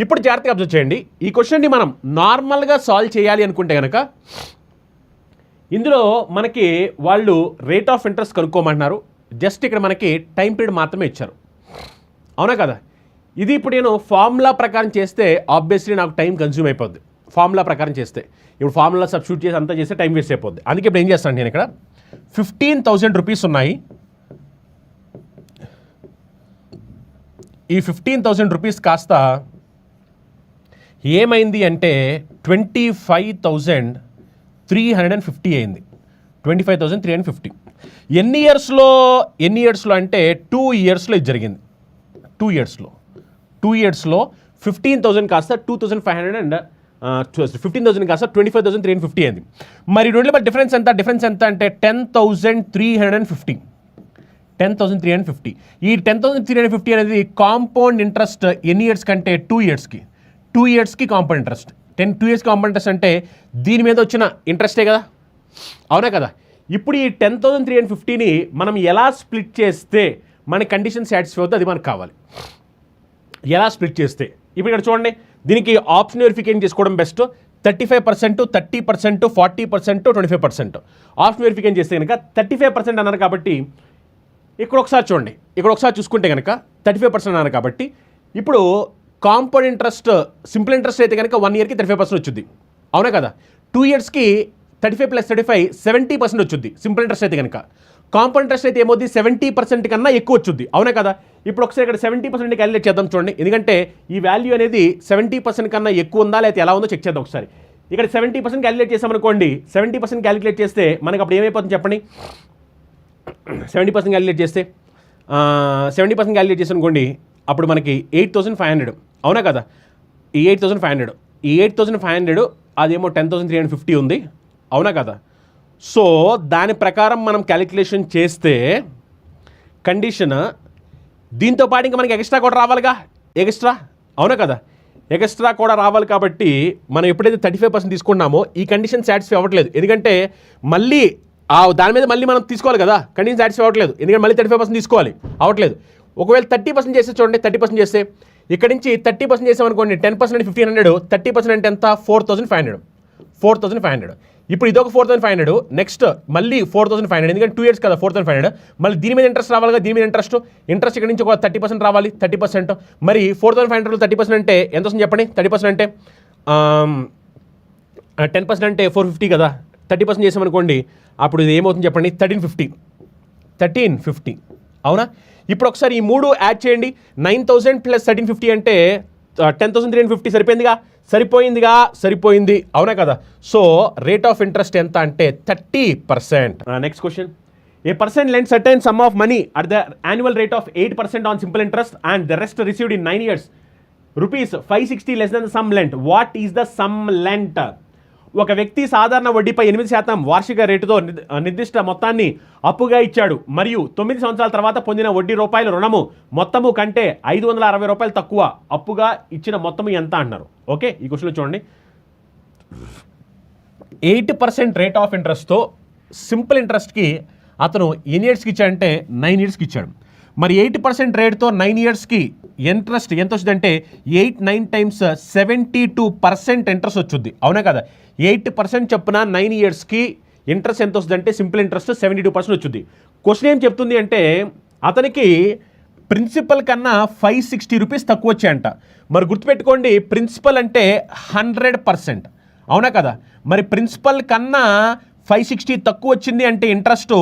ఇప్పుడు జాగ్రత్తగా అబ్జర్వ్ చేయండి. ఈ క్వశ్చన్ని మనం నార్మల్గా సాల్వ్ చేయాలి అనుకుంటే కనుక ఇందులో మనకి వాళ్ళు రేట్ ఆఫ్ ఇంట్రెస్ట్ కనుక్కోమంటున్నారు. జస్ట్ ఇక్కడ మనకి టైం పీరియడ్ మాత్రమే ఇచ్చారు, అవునా కదా. ఇది ఇప్పుడు నేను ఫార్ములా ప్రకారం చేస్తే ఆబ్వియస్లీ నాకు టైం కన్జ్యూమ్ అయిపోద్ది. ఫార్ములా ప్రకారం చేస్తే ఇప్పుడు ఫార్ములా సబ్స్టిట్యూట్ చేసి అంతా చేస్తే టైం వేస్ట్ అయిపోద్ది. అందుకే ఇప్పుడు ఏం చేస్తాను, నేను ఇక్కడ 15,000 రూపీస్ ఉన్నాయి. ఈ 15,000 రూపీస్ కాస్త ఏమైంది అంటే 25,350 అయింది. 25,350. ఎన్ని ఇయర్స్లో అంటే 2 ఇయర్స్లో ఇది జరిగింది. 2 ఇయర్స్లో 15,000 కాస్త 2,500 అండ్ 15,000 కాస్త 25,350 అయింది. మరి రెండుల మధ్య డిఫరెన్స్ ఎంత అంటే 10,350. 10,350. ఈ 10,350 అనేది కాంపౌండ్ ఇంట్రెస్ట్ ఎన్ని ఇయర్స్ కంటే 2 ఇయర్స్కి compound interest. 2 years compound interest అంటే దీని మీద వచ్చిన ఇంట్రెస్టే కదా, అవునా కదా. ఇప్పుడు ఈ 10,350ని మనం ఎలా స్ప్లిట్ చేస్తే మన కండిషన్ సాటిస్ఫై అవుతుంది, అది మనకు కావాలి. ఎలా స్ప్లిట్ చేస్తే ఇప్పుడు ఇక్కడ చూడండి, దీనికి ఆప్షన్ వెరిఫికేషన్ చేసుకోవడం బెస్ట్. 35%, 30%, 40%, 25%. ఆప్షన్ వెరిఫికేషన్ చేస్తే కనుక 35% అన్నారు కాబట్టి ఇక్కడ ఒకసారి చూడండి, ఇక్కడ ఒకసారి చూసుకుంటే కనుక 35% అన్నారు కాబట్టి ఇప్పుడు కాంపౌండ్ ఇంట్రెస్ట్ సింపుల్ ఇంట్రెస్ట్ అయితే కనుక 1 ఇయర్కి 35% వచ్చింది, అవునా కదా. 2 ఇయర్స్కి 35 + 35 70% వచ్చింది సింపుల్ ఇంట్రెస్ట్ అయితే కనుక. కాంపౌండ్ ఇంట్రెస్ట్ అయితే ఏమవుతుంది 70% కన్నా ఎక్కువ వచ్చింది, అవునా కదా. ఇప్పుడు ఒకసారి ఇక్కడ 70% క్యాలిక్యులేట్ చేద్దాం చూడండి, ఎందుకంటే ఈ వాల్యూ అనేది 70% కన్నా ఎక్కువ ఉందా లేకపోతే ఎలా ఉందో చెక్ చేద్దాం ఒకసారి. ఇక్కడ 70% క్యాలిక్యులేట్ చేసామనుకోండి, 70% క్యాలిక్యులేట్ చేస్తే మనకు అప్పుడు ఏమైపోతుంది చెప్పండి. 70% క్యాలిక్యులేట్ చేస్తే 70% క్యాలిక్యులేట్ చేసి అనుకోండి, అప్పుడు మనకి 8,500, అవునా కదా. ఈ 8,500 అదేమో 10,350 ఉంది, అవునా కదా. సో దాని ప్రకారం మనం క్యాలిక్యులేషన్ చేస్తే కండిషన్ దీంతో పాటు ఇంకా మనకి ఎక్స్ట్రా కూడా రావాలిగా, అవునా కదా. ఎక్స్ట్రా కూడా రావాలి కాబట్టి మనం ఎప్పుడైతే 35% తీసుకున్నామో ఈ కండిషన్ సాటిస్ఫై అవ్వట్లేదు, ఎందుకంటే మళ్ళీ దాని మీద మళ్ళీ మనం తీసుకోవాలి కదా. కండిషన్ సాటిస్ఫై అవ్వట్లేదు, ఎందుకంటే మళ్ళీ 35% తీసుకోవాలి, అవ్వట్లేదు. ఒకవేళ 30% చేస్తే చూడండి, 30% చేస్తే ఇక్కడ నుంచి 30% చేసామనుకోండి, 10% అంటే 1,500, 30% అంటే ఎంత 4,500. ఇప్పుడు ఇదొక 4,500, నెక్స్ట్ మళ్ళీ 4,500, ఎందుకంటే 2 ఇయర్స్ కదా 4,500. మళ్ళీ దీని మీద ఇంట్రెస్ట్ రావాలి కదా, దీని మీద ఇంట్రెస్ట్ ఇక్కడ నుంచి ఒక 30% రావాలి, 30%. మరి 4,500 30% అంటే ఎంత వస్తుంది చెప్పండి. 30% అంటే 10% అంటే 450 కదా. 30% చేసామనుకోండి, అప్పుడు ఇది ఏమవుతుంది చెప్పండి, 1350, అవునా. ఇప్పుడు ఒకసారి ఈ 3 యాడ్ చేయండి, 9,000 + 1350 అంటే 10,350 సరిపోయింది, అవునా కదా. సో రేట్ ఆఫ్ ఇంట్రెస్ట్ ఎంత అంటే 30%. Next question, a person lend certain sum of money at the annual rate of 8% on simple interest and the rest received in 9 years, ₹560 less than the sum lent. What is the sum lent? ఒక వ్యక్తి సాధారణ వడ్డీపై 8% వార్షిక రేటుతో నిర్దిష్ట మొత్తాన్ని అప్పుగా ఇచ్చాడు మరియు 9 సంవత్సరాల తర్వాత పొందిన వడ్డీ రూపాయల రుణము మొత్తము కంటే ₹560 తక్కువ. అప్పుగా ఇచ్చిన మొత్తము ఎంత అన్నారు? ఓకే, ఈ క్వశ్చన్లో చూడండి, 8% రేట్ ఆఫ్ ఇంట్రెస్ట్తో సింపుల్ ఇంట్రెస్ట్కి అతను ఎన్ని ఇయర్స్కి ఇచ్చాడంటే 9 yearsకి ఇచ్చాడు. మరి 8% రేట్తో 9 yearsకి ఇంట్రెస్ట్ ఎంత వచ్చిందంటే 8 9 times 72% ఇంట్రెస్ట్ వచ్చింది, అవునా కదా. 8% చొప్పున 9 yearsకి ఇంట్రెస్ట్ ఎంత వస్తుందంటే సింపుల్ ఇంట్రెస్ట్ 72% వచ్చింది. క్వశ్చన్ ఏం చెప్తుంది అంటే అతనికి ప్రిన్సిపల్ కన్నా ₹560 తక్కువ వచ్చాయంట. మరి గుర్తుపెట్టుకోండి, ప్రిన్సిపల్ అంటే 100%, అవునా కదా. మరి ప్రిన్సిపల్ కన్నా 560 తక్కువ వచ్చింది అంటే ఇంట్రెస్ట్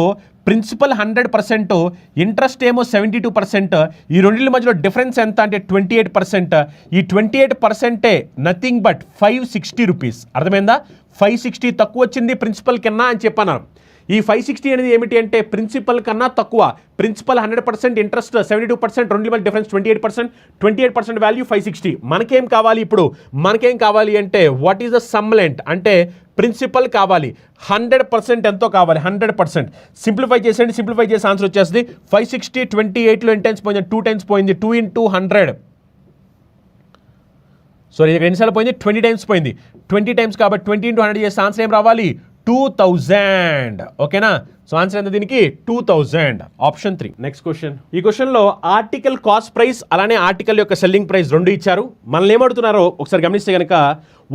ప్రిన్సిపల్ 100%, ఇంట్రెస్ట్ ఏమో 72%. ఈ రెండింటి మధ్యలో డిఫరెన్స్ ఎంత అంటే 28%. ఈ 28% నథింగ్ బట్ ₹560. అర్థమైందా? 560 తక్కువ వచ్చింది ప్రిన్సిపల్ కన్నా అని చెప్పాను. ఈ 560 అనేది ఏమిటి అంటే ప్రిన్సిపల్ కన్నా తక్కువ. ప్రిన్సిపల్ 100%, ఇంట్రెస్ట్ 72%, రెండు మధ్య డిఫరెన్స్ 28% వాల్యూ 560. మనకేం కావాలి ఇప్పుడు? మనకేం కావాలి అంటే what is the sum lent అంటే ప్రిన్సిపల్ కావాలి. 100% ఎంతో కావాలి? 100%. సింప్లిఫై చేసేయండి, సింప్లిఫై చేసి ఆన్సర్ వచ్చేస్తుంది 560 28లో ఎన్ని టైమ్స్ పోయింది? 2 times పోయింది. 2 into 100. సారీ, ఇక్కడ ఎన్నిసార్లు పోయింది? 20 times పోయింది. 20 times కాబట్టి 20 into 100 చేస్తే ఆన్సర్ ఏం రావాలి? 2000. ఓకేనా? సో ఆన్సర్ ఎంత దీనికి? 2000. ఆప్షన్ 3. Next question. ఈ క్వశ్చన్లో ఆర్టికల్ కాస్ట్ ప్రైస్ అలానే ఆర్టికల్ యొక్క సెల్లింగ్ ప్రైస్ రెండు ఇచ్చారు. మనల్ని ఏమడుతున్నారో ఒకసారి గమనిస్తే కనుక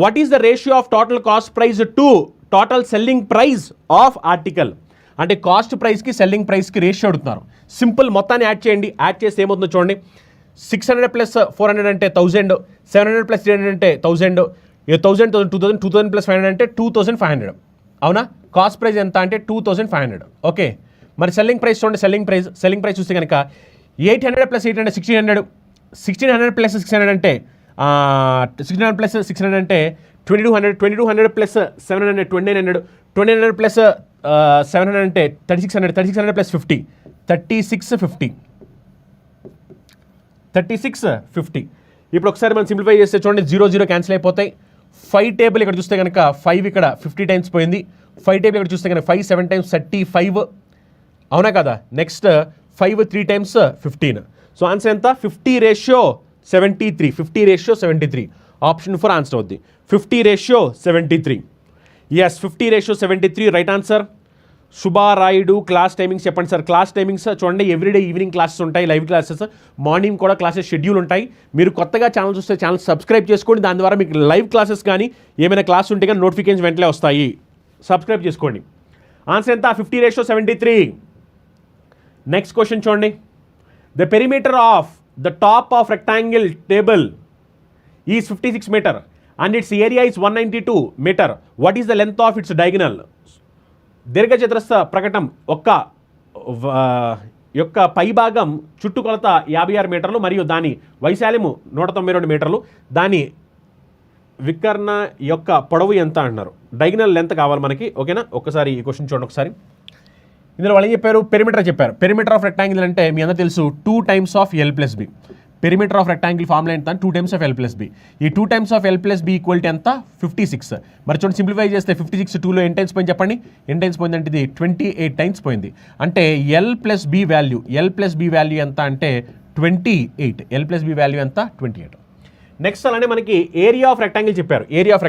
what is the ratio of total cost price to total selling price of article అంటే కాస్ట్ ప్రైస్కి సెల్లింగ్ ప్రైస్కి రేషియో అడుగుతున్నారు. సింపుల్, మొత్తాన్ని యాడ్ చేయండి. యాడ్ చేస్తే ఏమవుతుందో చూడండి. 600 + 400 అంటే 1000, 700 + 300 అంటే 1000, 1000 2000, 2000 + 500 అంటే 2500. అవునా? కాస్ట్ ప్రైస్ ఎంత అంటే 2500. ఓకే, మరి సెల్లింగ్ ప్రైస్ చూడండి. సెల్లింగ్ ప్రైస్ చూస్తే కనుక 800 + 800 1600, 1600 + 600 అంటే 1600 + 600 అంటే 2200, 2200 + 700 2900, 2900 + 700 అంటే 3600 ప్లస్ 50 3650. ఇప్పుడు ఒకసారి మనం సింప్లిఫై చేస్తే చూడండి 0 క్యాన్సిల్ అయిపోతాయి. 5 టేబుల్ ఇక్కడ చూస్తే కనుక 5 ఇక్కడ 50 టైమ్స్ పోయింది. 5 టేబుల్ ఇక్కడ చూస్తే కనుక 5 7 టైమ్స్ 35, అవునా కదా. Next 5 3 times 15. సో ఆన్సర్ ఎంత? 50:73. ఆప్షన్ 4 ఆన్సర్ అవుద్ది. 50:73. Yes, 50:73 right answer. Subharayudu class timings చెప్పండి సార్. క్లాస్ టైమింగ్స్ చూడండి, ఎవ్రీడే ఈవినింగ్ క్లాసెస్ ఉంటాయి, లైవ్ క్లాసెస్. మార్నింగ్ కూడా క్లాసెస్ షెడ్యూల్ ఉంటాయి. మీరు కొత్తగా ఛానల్ చూస్తే ఛానల్ సబ్స్క్రైబ్ చేసుకోండి. దాని ద్వారా మీకు లైవ్ క్లాసెస్ కానీ ఏమైనా క్లాస్ ఉంటే కానీ నోటిఫికేషన్ వెంటనే వస్తాయి. సబ్స్క్రైబ్ చేసుకోండి. ఆన్సర్ ఎంత? 50:73. నెక్స్ట్ క్వశ్చన్ చూడండి. The perimeter of the top of rectangle table is 56 meter and its area is 192 meter. What is the length of its diagonal? దీర్ఘచతురస్ర ప్రకటం యొక్క పైభాగం చుట్టుకొలత 56 మీటర్లు మరియు దాని వైశాల్యము 192 మీటర్లు. దాని వికర్ణ యొక్క పొడవు ఎంత అంటున్నారు. డయాగనల్ లెంత్ కావాలి మనకి, ఓకేనా. ఒక్కసారి ఈ క్వశ్చన్ చూడండి ఒకసారి. ఇందులో వాళ్ళు ఏం చెప్పారు? పెరిమీటర్ చెప్పారు. పెరిమీటర్ ఆఫ్ రెక్టాంగిల్ అంటే మీ అందరూ తెలుసు 2 times of L+B. Perimeter of rectangle formula ఎంత? 2 టైమ్స్ ఆఫ్ L+B. ఈ 2 times of L+B equal to ఎంత? 56. మరి చూడండి, సింప్లిఫై చేస్తే 56 2లో ఎన్ని టైమ్స్ పోయింది చెప్పండి. ఎన్ని టైమ్స్ పోయింది అంటే ఇది 28 టైమ్స్ పోయింది. అంటే L+B వాల్యూ ఎంత అంటే 28. L+B వాల్యూ ఎంత? 28. నెక్స్ట్ అలానే మనకి ఏరియా ఆఫ్ రెక్టాంగిల్ చెప్పారు. ఏరియా ఆఫ్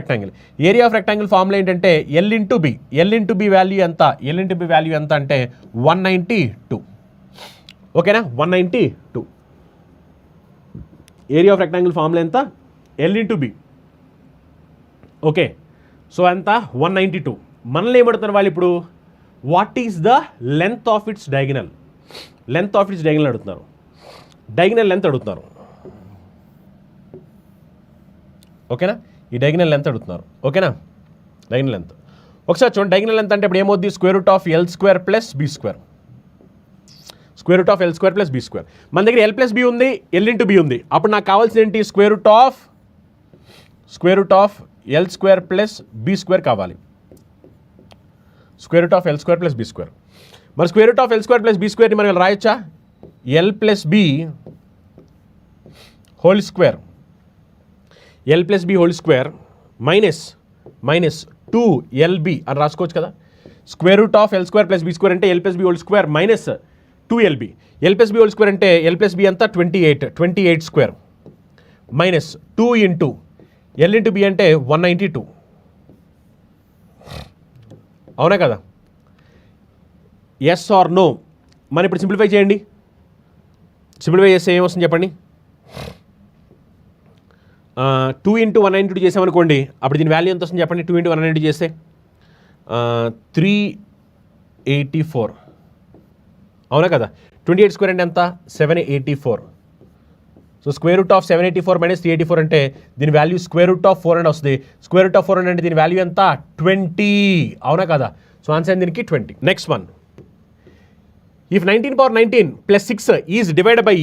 రెక్టాంగిల్ ఫార్ములా ఏంటంటే L/B. L/B వాల్యూ ఎంత? L/B వాల్యూ ఎంత అంటే 192. ఓకేనా, 192. ఏరియా ఆఫ్ రెక్టాంగిల్ ఫార్ములా ఎంత? L/B. ఓకే, సో ఎంత? 192. మనల్ని ఏమడుతున్నారు వాళ్ళు ఇప్పుడు? What is the length of its diagonal? అడుగుతున్నారు. డయాగనల్ లెంత్ అడుగుతున్నారు, ఓకేనా. ఈ డయాగనల్ లెంత్ అడుగుతున్నారు, ఓకేనా. డయాగనల్ లెంత్ ఒకసారి చూడండి. డయాగనల్ లెంత్ అంటే ఇప్పుడు ఏమవుద్ది? √L² + B². √L² + B². మన దగ్గర L+B ఉంది, L/B ఉంది. అప్పుడు నాకు కావాల్సింది ఏంటి? √L² + B² కావాలి. √L² + B². మరి √L² + B² మనం రాయొచ్చా? L+B² మైనస్ 2LB అని రాసుకోవచ్చు కదా. √L² + B² అంటే L+B² మైనస్ 2LB. L+B² అంటే L+B అంతా 28² మైనస్ 2 ఇంటూ L/B అంటే 192. అవునా కదా? Yes or no? మనం ఇప్పుడు సింప్లిఫై చేయండి. సింప్లిఫై చేస్తే ఏమొస్తుంది చెప్పండి. 2 ఇంటూ 192 చేసామనుకోండి, అప్పుడు దీని వాల్యూ ఎంత వస్తుంది చెప్పండి. 2 ఇంటూ 192 చేస్తే 384. అవునా కదా? 28² అంటే ఎంత? 784. సో √784 మైనస్ 384 అంటే దీని వాల్యూ √4 అని వస్తుంది. √4 అంటే దీని వాల్యూ ఎంత? 20. అవునా కదా? సో ఆన్సర్ దీనికి 20. Next one. If 19 + 6 is divided by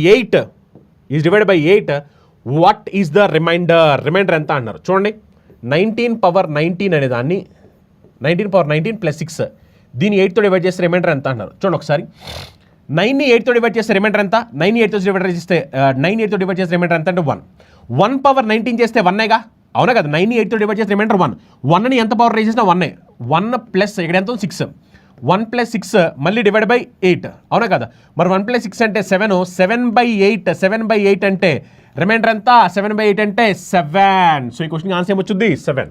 8, what is the remainder ఎంత అన్నారు. చూడండి, 19 అనే దాన్ని 19 + 6 దీన్ని 8తో డివైడ్ చేస్తే రిమైండర్ ఎంత అన్నారు. చూడండి ఒకసారి. 9ని 8తో డివైడ్ చేస్తే రిమైండర్ ఎంత? 9ని 8తో డివైడ్ చేస్తే రిమైండర్ ఎంత అంటే 1. 1/19 చేస్తే 1ఏగా, అవునా కదా? 9ని 8తో డివైడ్ చేస్తే రిమైండర్ 1. 1ని ఎంత పవర్ రేజ్ చేసినా 1. 1 ప్లస్ ఇక్కడ ఎంత? 6. 1 + 6 మళ్ళీ డివైడ్ బై 8, అవునా కదా? మరి 1 + 6 అంటే 7. 7/8 అంటే రిమైండర్ ఎంత? 7/8 అంటే 7. సో ఈ క్వశ్చన్కి ఆన్సర్ ఏమొచ్చుద్ది? 7.